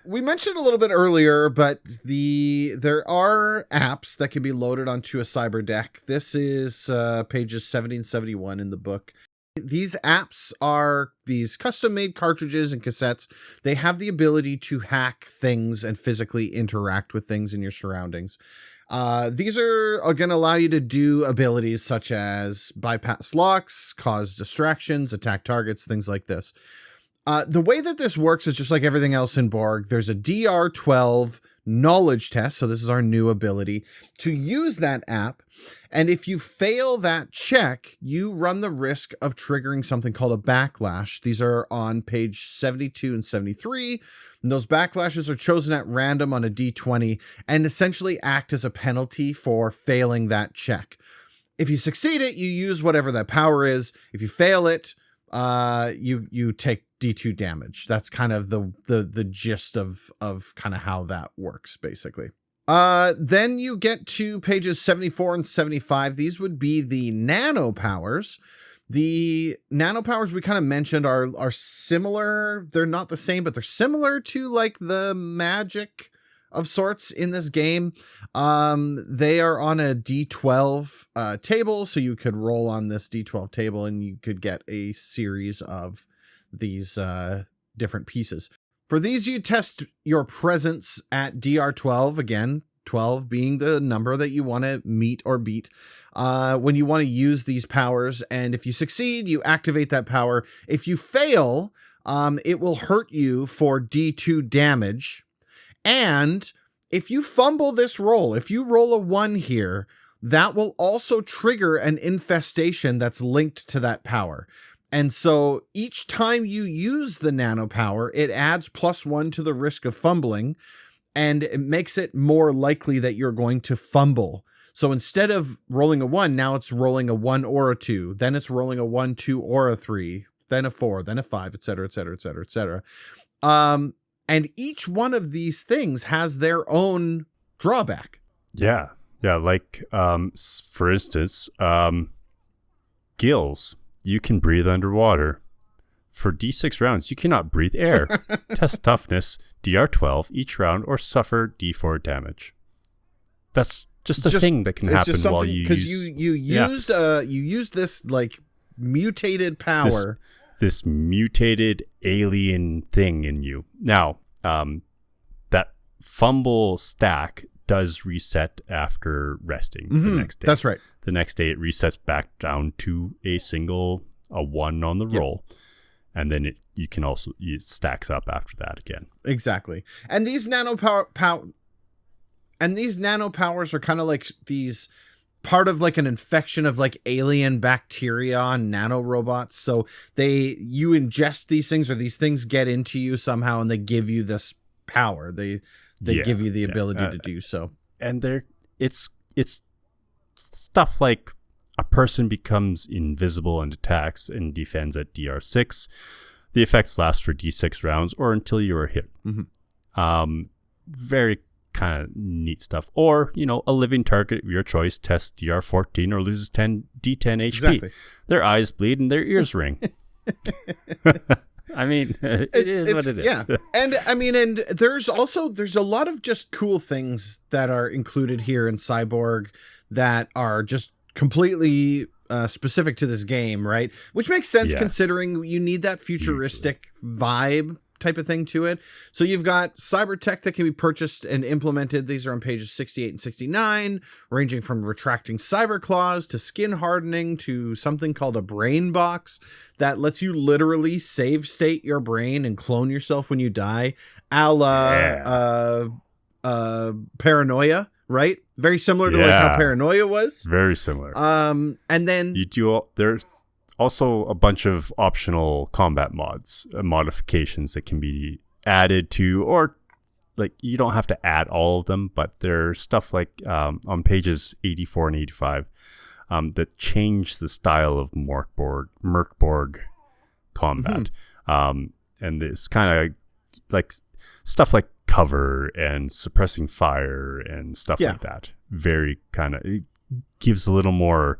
We mentioned a little bit earlier, but there are apps that can be loaded onto a cyberdeck. This is pages 70 and 71 in the book. These apps are these custom-made cartridges and cassettes. They have the ability to hack things and physically interact with things in your surroundings. These are going to allow you to do abilities such as bypass locks, cause distractions, attack targets, things like this. The way that this works is just like everything else in Borg. There's a DR12 knowledge test. So this is our new ability to use that app. And if you fail that check, you run the risk of triggering something called a backlash. These are on page 72 and 73. And those backlashes are chosen at random on a D20 and essentially act as a penalty for failing that check. If you succeed it, you use whatever that power is. If you fail it, you take D2 damage. That's kind of the gist of kind of how that works, basically. Then you get to pages 74 and 75. These would be the nano powers. The nano powers we kind of mentioned are similar. They're not the same, but they're similar to like the magic of sorts in this game. They are on a D12 table, so you could roll on this D12 table and you could get a series of these different pieces. For these, you test your presence at DR12, again, 12 being the number that you want to meet or beat when you want to use these powers. And if you succeed, you activate that power. If you fail, it will hurt you for D2 damage. And if you fumble this roll, if you roll a 1 here, that will also trigger an infestation that's linked to that power. And so each time you use the nano power, it adds +1 to the risk of fumbling. and it makes it more likely that you're going to fumble. So instead of rolling a 1, now it's rolling a 1 or a 2. Then it's rolling a 1, 2, or a 3. Then a 4, then a 5, et cetera, et cetera, et cetera, et cetera. And each one of these things has their own drawback. Yeah. Yeah. Like, for instance, gills. You can breathe underwater. For D6 rounds, you cannot breathe air. Test toughness, DR12 each round, or suffer D4 damage. That's just a thing that can happen while you use... Because you used this, like, mutated power. This mutated alien thing in you. Now, that fumble stack does reset after resting the next day. That's right. The next day, it resets back down to a 1 on the roll. And then it stacks up after that again. Exactly. And these nano powers are kind of like these part of like an infection of like alien bacteria on nanorobots. So you ingest these things, or these things get into you somehow, and they give you this power. They give you the ability to do so. And it's stuff like a person becomes invisible and attacks and defends at DR6. The effects last for D6 rounds or until you are hit. Very kind of neat stuff. Or, a living target of your choice tests DR14 or loses D10 HP. Exactly. Their eyes bleed and their ears ring. I mean, it is what it is. Yeah. And there's a lot of just cool things that are included here in Cyborg that are just completely specific to this game, right? Which makes sense considering you need that futuristic vibe type of thing to it. So you've got cyber tech that can be purchased and implemented. These are on pages 68 and 69, ranging from retracting cyber claws to skin hardening to something called a brain box that lets you literally save state your brain and clone yourself when you die, a la paranoia, right? Very similar to like how paranoia was. Very similar. And then there's also a bunch of optional combat modifications that can be added to, or like you don't have to add all of them, but there's stuff like on pages 84 and 85 that change the style of MÖRK BORG combat. And it's kind of like stuff like cover and suppressing fire and stuff like that. Very kind of, it gives a little more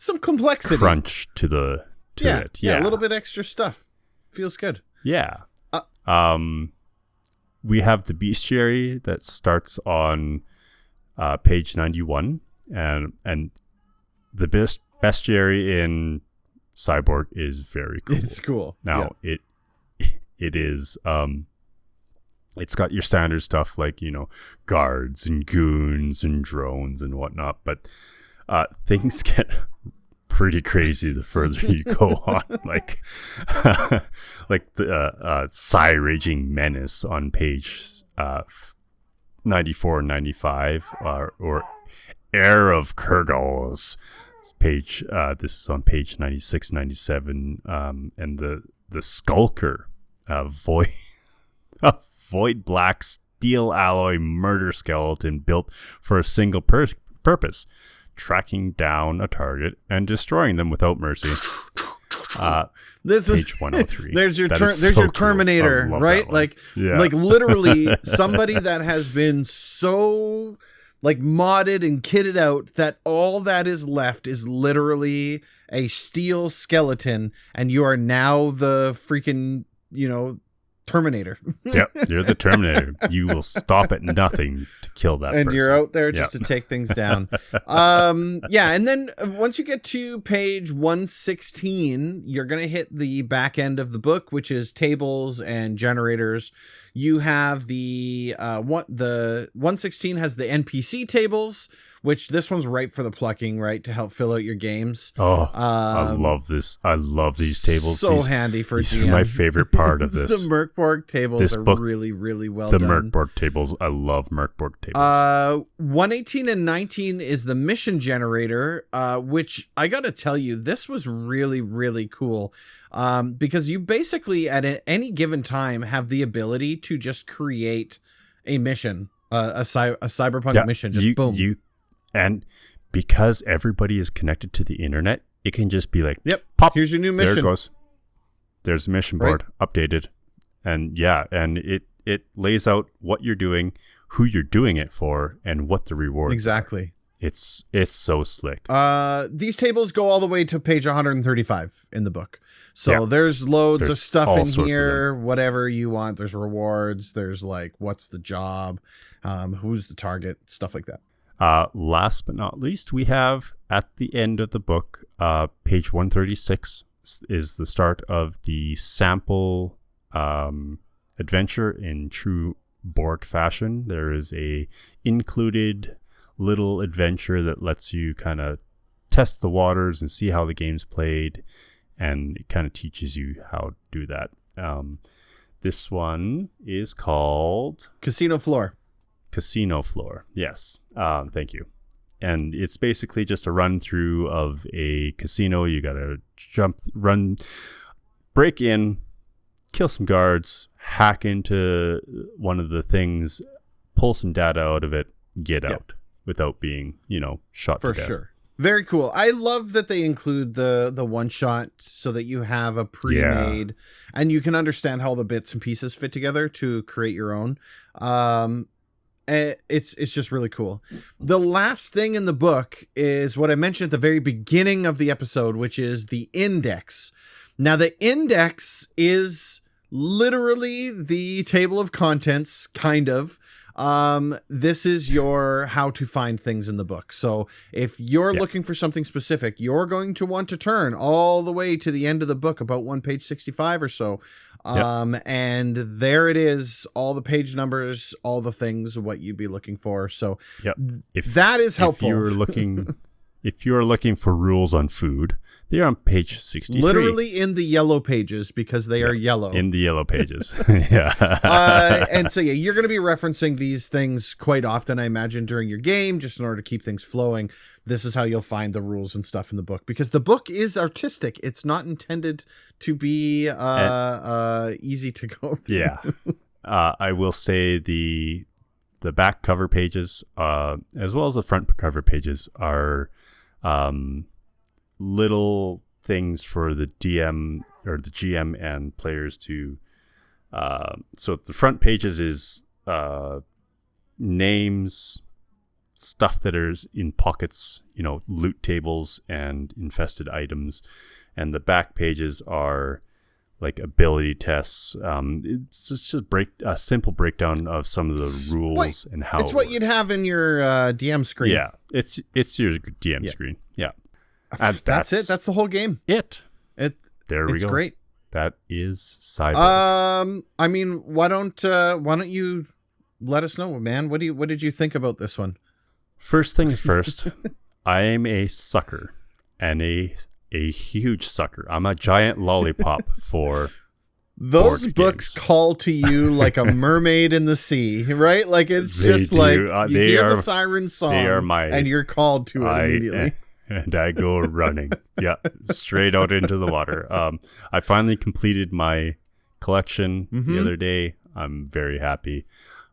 some complexity, crunch to it. Yeah, a little bit extra stuff. Feels good. Yeah. We have the bestiary that starts on page 91, and the bestiary in Cyborg is very cool. It's cool. Now it is it's got your standard stuff like, guards and goons and drones and whatnot, but things get pretty crazy the further you go on. Like the Psy Raging Menace on page 94 and 95, or Heir of Kurgos page. This is on page 96, 97, and the Skulker, void black steel alloy murder skeleton built for a single purpose: tracking down a target and destroying them without mercy. This page 103. There's your Terminator, cool. Right? Like literally somebody that has been so like modded and kitted out that all that is left is literally a steel skeleton, and you are now the freaking, Terminator. Yep, you're the Terminator. You will stop at nothing to kill that person. And you're out there just to take things down. And then once you get to page 116, you're going to hit the back end of the book, which is tables and generators. You have the 116 has the NPC tables, which this one's ripe for the plucking, right, to help fill out your games. I love this. I love these tables. So handy for these GM. Are my favorite part of this. The MÖRK BORG tables are really, really well done. The MÖRK BORG tables. I love MÖRK BORG tables. 118 and 19 is the mission generator, which I got to tell you, this was really, really cool. Because you basically at any given time have the ability to just create a mission, a cyberpunk mission. Just boom. And because everybody is connected to the internet, it can just be like, yep, pop, here's your new mission. There it goes. There's a mission board updated. And it lays out what you're doing, who you're doing it for, and what the reward exactly. It's so slick. These tables go all the way to page 135 in the book. So there's loads of stuff in here, whatever you want. There's rewards. There's like, what's the job? Who's the target? Stuff like that. Last but not least, we have at the end of the book, page 136 is the start of the sample adventure in true Borg fashion. There is a included little adventure that lets you kind of test the waters and see how the game's played, and it kind of teaches you how to do that. This one is called Casino Floor. Yes. Thank you. And it's basically just a run through of a casino. You got to break in, kill some guards, hack into one of the things, pull some data out of it, get out without being, shot to death. For sure. Very cool. I love that they include the one shot so that you have a pre-made and you can understand how the bits and pieces fit together to create your own. It's just really cool. The last thing in the book is what I mentioned at the very beginning of the episode, which is the index. Now, the index is literally the table of contents, kind of. This is your how to find things in the book. So if you're looking for something specific, you're going to want to turn all the way to the end of the book, about page 65 or so. And there it is, all the page numbers, all the things, what you'd be looking for. So that is helpful. If you're looking for rules on food, they're on page 63. Literally in the yellow pages, because they are yellow. In the yellow pages. And so, you're going to be referencing these things quite often, I imagine, during your game, just in order to keep things flowing. This is how you'll find the rules and stuff in the book, because the book is artistic. It's not intended to be easy to go through. Yeah. I will say the back cover pages, as well as the front cover pages, are little things for the DM or the GM and players to. So the front pages is names, stuff that is in pockets, loot tables and infested items, and the back pages are like ability tests. It's just a simple breakdown of some of the rules and how it's what you'd have in your DM screen. Yeah, it's your DM screen. Yeah, and that's it. That's the whole game. There we go. It's great. That is cyber. I mean, why don't you let us know, man? What did you think about this one? First things first, I am a sucker and a huge sucker. I'm a giant lollipop for those books games. Call to you like a mermaid in the sea, right? Like it's just like you hear the siren song, and you're called to it immediately. And I go running, straight out into the water. I finally completed my collection the other day. I'm very happy.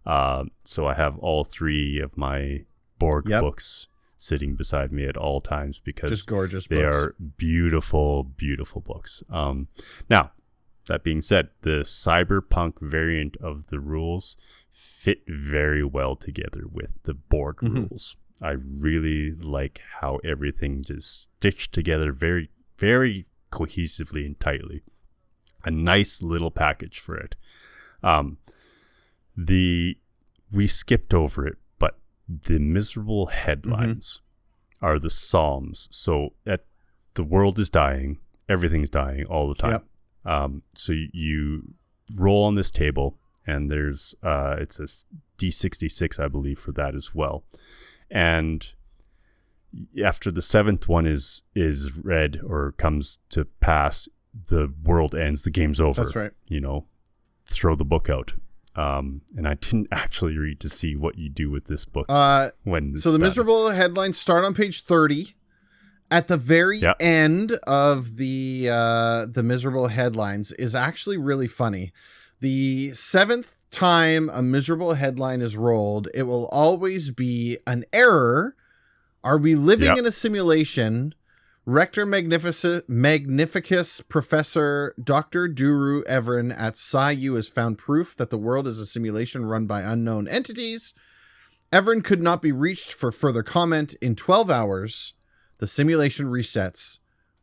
So I have all 3 of my Borg books sitting beside me at all times, because just gorgeous they books. Are beautiful, beautiful books. Now, that being said, the cyberpunk variant of the rules fit very well together with the Borg rules. I really like how everything just stitched together very, very cohesively and tightly. A nice little package for it. We skipped over it, but the miserable headlines are the Psalms. So the world is dying. Everything's dying all the time. So you roll on this table, and there's it's a D66, I believe, for that as well. And after the 7th one is read or comes to pass, the world ends. The game's over. That's right. Throw the book out. And I didn't actually read to see what you do with this book. The miserable headlines start on page 30. At the very end of the miserable headlines is actually really funny. The 7th time a miserable headline is rolled, it will always be an error. Are we living in a simulation? Rector Magnificus Professor Dr. Duru Everin at Sci-U has found proof that the world is a simulation run by unknown entities. Everin could not be reached for further comment. In 12 hours, the simulation resets.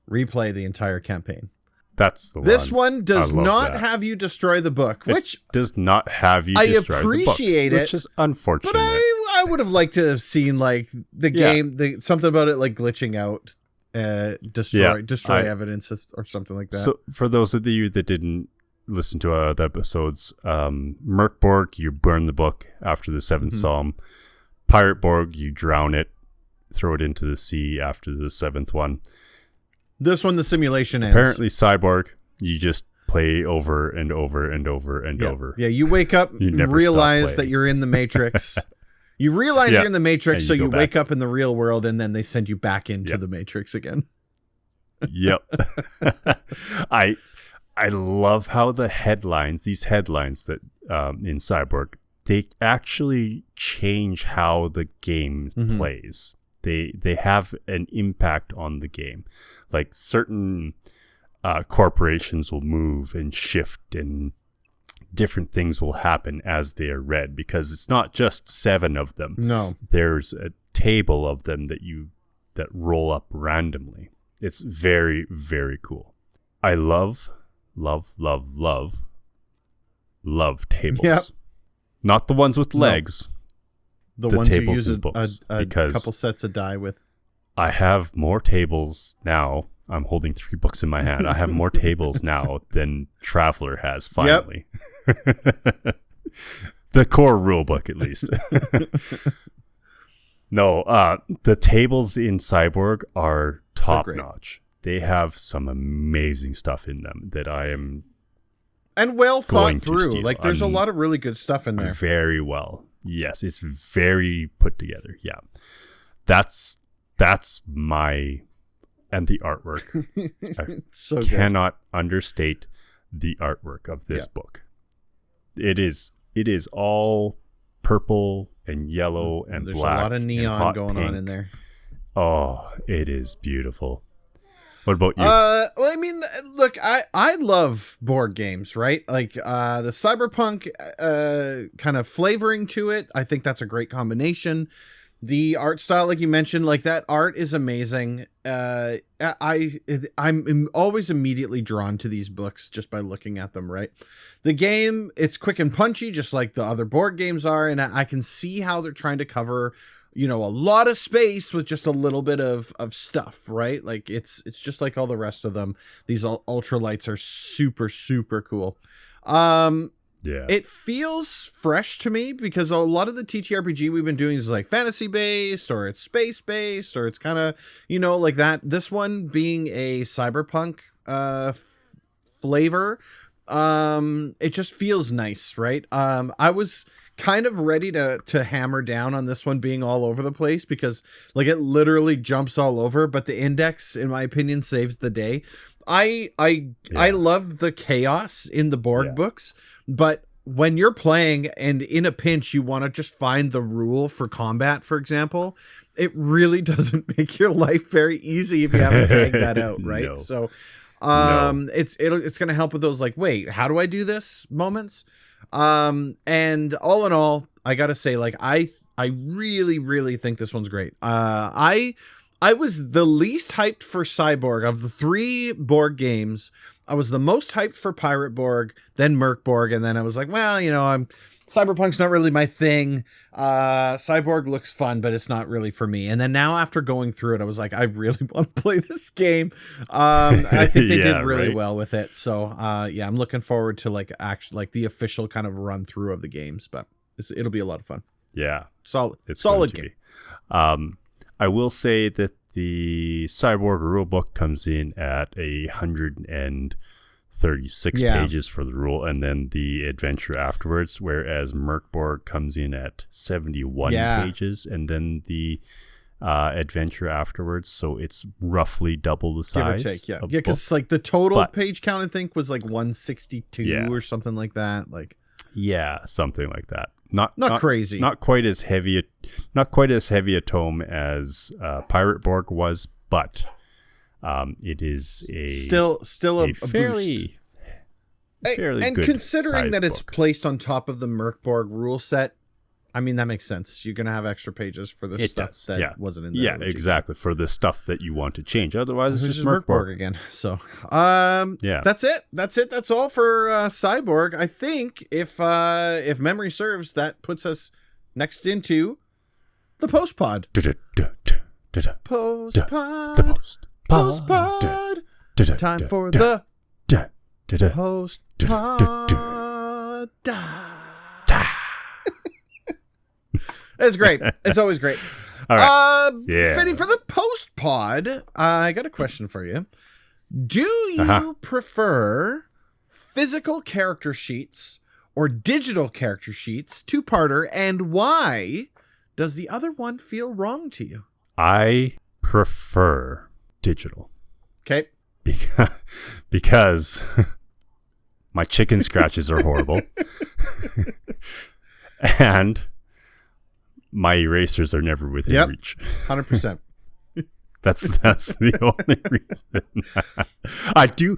Replay the entire campaign. That's the one. This one does not have you destroy the book, which does not have you destroy the book. I appreciate it, which is unfortunate. But I would have liked to have seen like the game, something about it like glitching out, destroy evidence or something like that. So for those of you that didn't listen to the episodes, MÖRK BORG, you burn the book after the 7th Psalm. Pirate Borg, you drown it, throw it into the sea after the 7th one. This one, the simulation ends. Apparently, Cyborg, you just play over and over and over and over. Yeah, you wake up and realize that you're in the Matrix. You realize you're in the Matrix, so you wake up in the real world, and then they send you back into the Matrix again. Yep. I love how these headlines that in Cyborg, they actually change how the game plays. They have an impact on the game. Like certain corporations will move and shift, and different things will happen as they are read, because it's not just 7 of them. No, there's a table of them that roll up randomly. It's very, very cool. I love tables. Yep. Not the ones with legs. The ones tables you use a couple sets of die with. I have more tables now. I'm holding 3 books in my hand. I have more tables now than Traveler has, finally. Yep. The core rule book, at least. No, the tables in Cyborg are top-notch. They have some amazing stuff in them that I am and well thought through. Like, there's a lot of really good stuff in there. Very well. Yes, it's very put together. Yeah. That's my... And the artwork. I cannot understate the artwork of this book. It is all purple and yellow and There's black. There's a lot of neon going pink. On in there. Oh, it is beautiful. What about you? Well, I mean, look, I love board games, right? Like the cyberpunk kind of flavoring to it. I think that's a great combination. The art style, like you mentioned, like that art is amazing. I'm always immediately drawn to these books just by looking at them, right? The game, it's quick and punchy, just like the other board games are, and I can see how they're trying to cover, a lot of space with just a little bit of stuff, right? Like it's just like all the rest of them. These ultralights are super, super cool. Yeah. It feels fresh to me because a lot of the TTRPG we've been doing is like fantasy based, or it's space based, or it's kind of, like that. This one being a cyberpunk flavor, it just feels nice, right? I was kind of ready to hammer down on this one being all over the place because like it literally jumps all over, but the index, in my opinion, saves the day. I love the chaos in the Borg books, but when you're playing and in a pinch, you want to just find the rule for combat, for example, it really doesn't make your life very easy if you haven't tagged that out, right? No. So it's going to help with those like, wait, how do I do this moments? And all in all, I got to say, like, I really, really think this one's great. I was the least hyped for Cyborg of the 3 Borg games. I was the most hyped for Pirate Borg, then MÖRK BORG, and then I was like, well, Cyberpunk's not really my thing. Cyborg looks fun, but it's not really for me. And then now after going through it, I was like, I really want to play this game. I think they did really well with it. So I'm looking forward to like the official kind of run through of the games, but it'll be a lot of fun. Yeah. Solid game. I will say that the Cyborg rulebook comes in at 136 pages for the rule, and then the adventure afterwards, whereas MÖRK BORG comes in at 71 pages, and then the adventure afterwards, so it's roughly double the size. Give or take, yeah. Yeah, because like the total page count, I think, was like 162 or something like that. Like, yeah, something like that. Not crazy. Not quite as heavy a tome as Pirate Borg was, but it is still a fairly and good considering that it's book. Placed on top of the MÖRK BORG rule set, I mean, that makes sense. You're going to have extra pages for the stuff that wasn't in there. Yeah, exactly. For the stuff that you want to change. Otherwise, it's just MÖRK BORG again. So, that's it. That's all for Cyborg. I think if memory serves, that puts us next into the post-pod. Post-pod. Time for the post-pod. It's great. It's always great. All right. Finny, for the post-pod, I got a question for you. Do you prefer physical character sheets or digital character sheets? Two-parter. And why does the other one feel wrong to you? I prefer digital. Okay. Because my chicken scratches are horrible. And my erasers are never within reach. 100%. That's the only reason. I do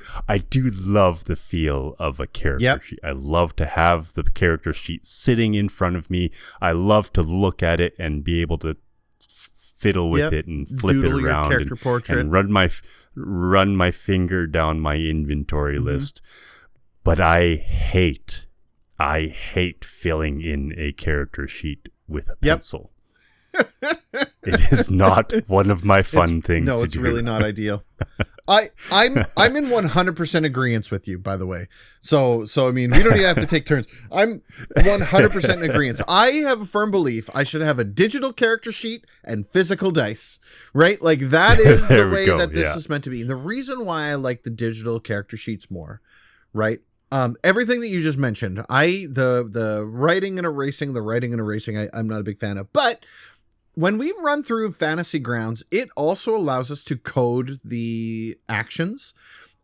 love the feel of a character sheet. I love to have the character sheet sitting in front of me. I love to look at it and be able to fiddle with it and flip Doodle it around and run my finger down my inventory list. But I hate filling in a character sheet with a pencil. It is not one of my fun things to do. No, it's really not ideal. I'm in 100% agreement with you, by the way. So I mean, we don't even have to take turns. I'm 100% in agreement. I have a firm belief I should have a digital character sheet and physical dice, right? Like that is the way that this is meant to be. And the reason why I like the digital character sheets more, right? Everything that you just mentioned, the writing and erasing, I'm not a big fan of. But when we run through Fantasy Grounds, it also allows us to code the actions.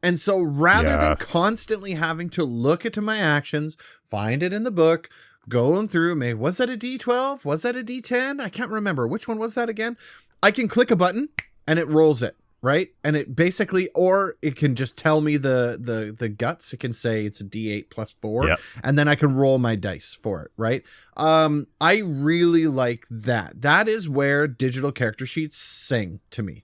And so rather than constantly having to look into my actions, find it in the book, going through, was that a D12? Was that a D10? I can't remember. Which one was that again? I can click a button and it rolls it. Right. And it basically, or it can just tell me the guts. It can say it's a D8 plus 4 and then I can roll my dice for it. Right. I really like that. That is where digital character sheets sing to me.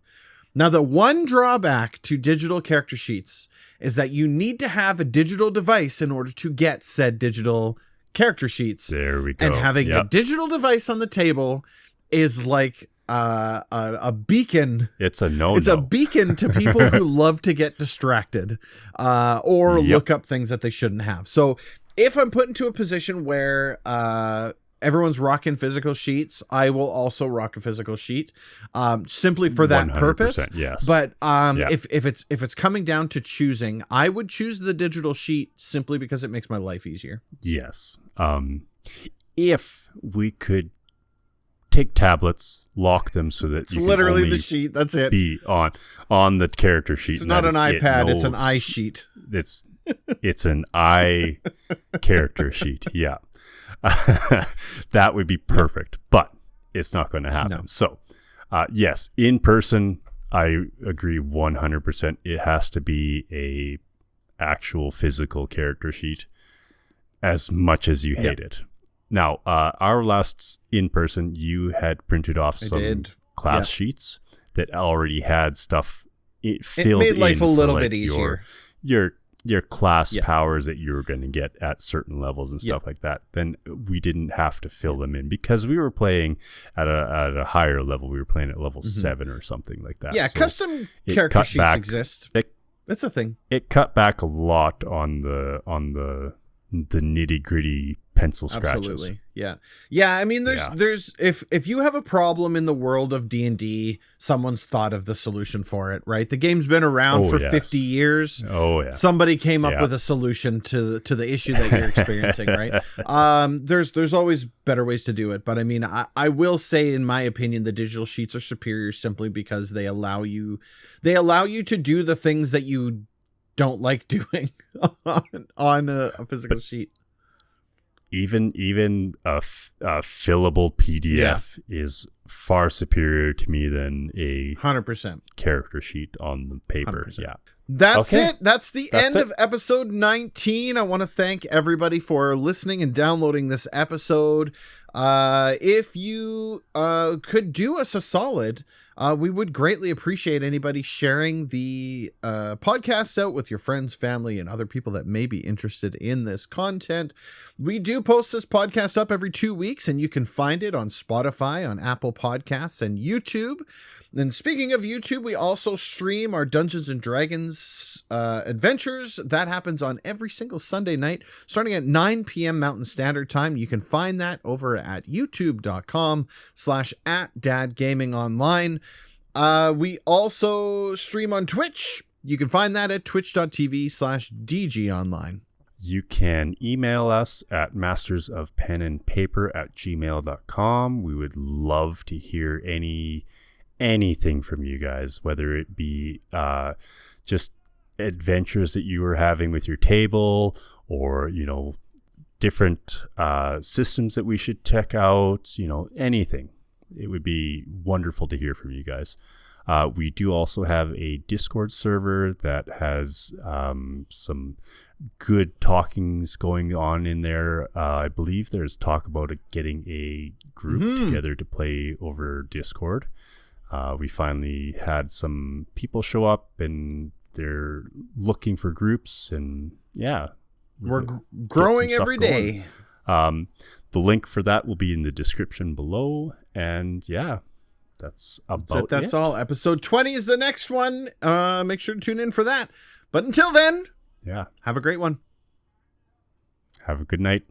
Now, the one drawback to digital character sheets is that you need to have a digital device in order to get said digital character sheets. There we go. And having a digital device on the table is like a beacon. It's a no. It's a beacon to people who love to get distracted or look up things that they shouldn't have. So if I'm put into a position where everyone's rocking physical sheets, I will also rock a physical sheet simply for that purpose. Yes. But if it's coming down to choosing, I would choose the digital sheet simply because it makes my life easier. Yes. If we could take tablets, lock them so that it's literally the sheet. That's it. Be on the character sheet. It's not an iPad. It's an iSheet. It's an I character sheet. Yeah, that would be perfect, but it's not going to happen. No. So, yes, in person, I agree 100%. It has to be a actual physical character sheet, as much as you hate it. Now, our last in-person, you had printed off some class sheets that already had stuff filled in. It made life a little bit easier. Your class powers that you were going to get at certain levels and stuff like that. Then we didn't have to fill them in because we were playing at a higher level. We were playing at level 7 or something like that. Yeah, so custom character sheets exist. That's a thing. It cut back a lot on the nitty-gritty pencil scratches. Absolutely. Yeah. I mean, there's if you have a problem in the world of D&D, someone's thought of the solution for it, right? The game's been around for 50 years. Oh yeah. Somebody came up with a solution to the issue that you're experiencing, right? There's always better ways to do it, but I mean, I will say, in my opinion, the digital sheets are superior simply because they allow you to do the things that you don't like doing on a physical sheet. Even a fillable PDF is far superior to me than a 100% character sheet on the paper. 100%. Yeah. That's it. That's the end of episode 19. I want to thank everybody for listening and downloading this episode. If you could do us a solid, we would greatly appreciate anybody sharing the podcast out with your friends, family, and other people that may be interested in this content. We do post this podcast up every 2 weeks, and you can find it on Spotify, on Apple Podcasts, and YouTube. And speaking of YouTube, we also stream our Dungeons and Dragons adventures. That happens on every single Sunday night, starting at 9 p.m. Mountain Standard Time. You can find that over at youtube.com/@DadGamingOnline. We also stream on Twitch. You can find that at twitch.tv/DGOnline. You can email us at mastersofpenandpaper@gmail.com. We would love to hear anything from you guys, whether it be just adventures that you were having with your table, or different systems that we should check out, anything. It would be wonderful to hear from you guys. We do also have a Discord server that has some good talkings going on in there. I believe there's talk about getting a group together to play over Discord. We finally had some people show up, and they're looking for groups, and we're growing every day. The link for that will be in the description below, and that's about That's all. Episode 20 is the next one. Make sure to tune in for that. But until then, have a great one. Have a good night.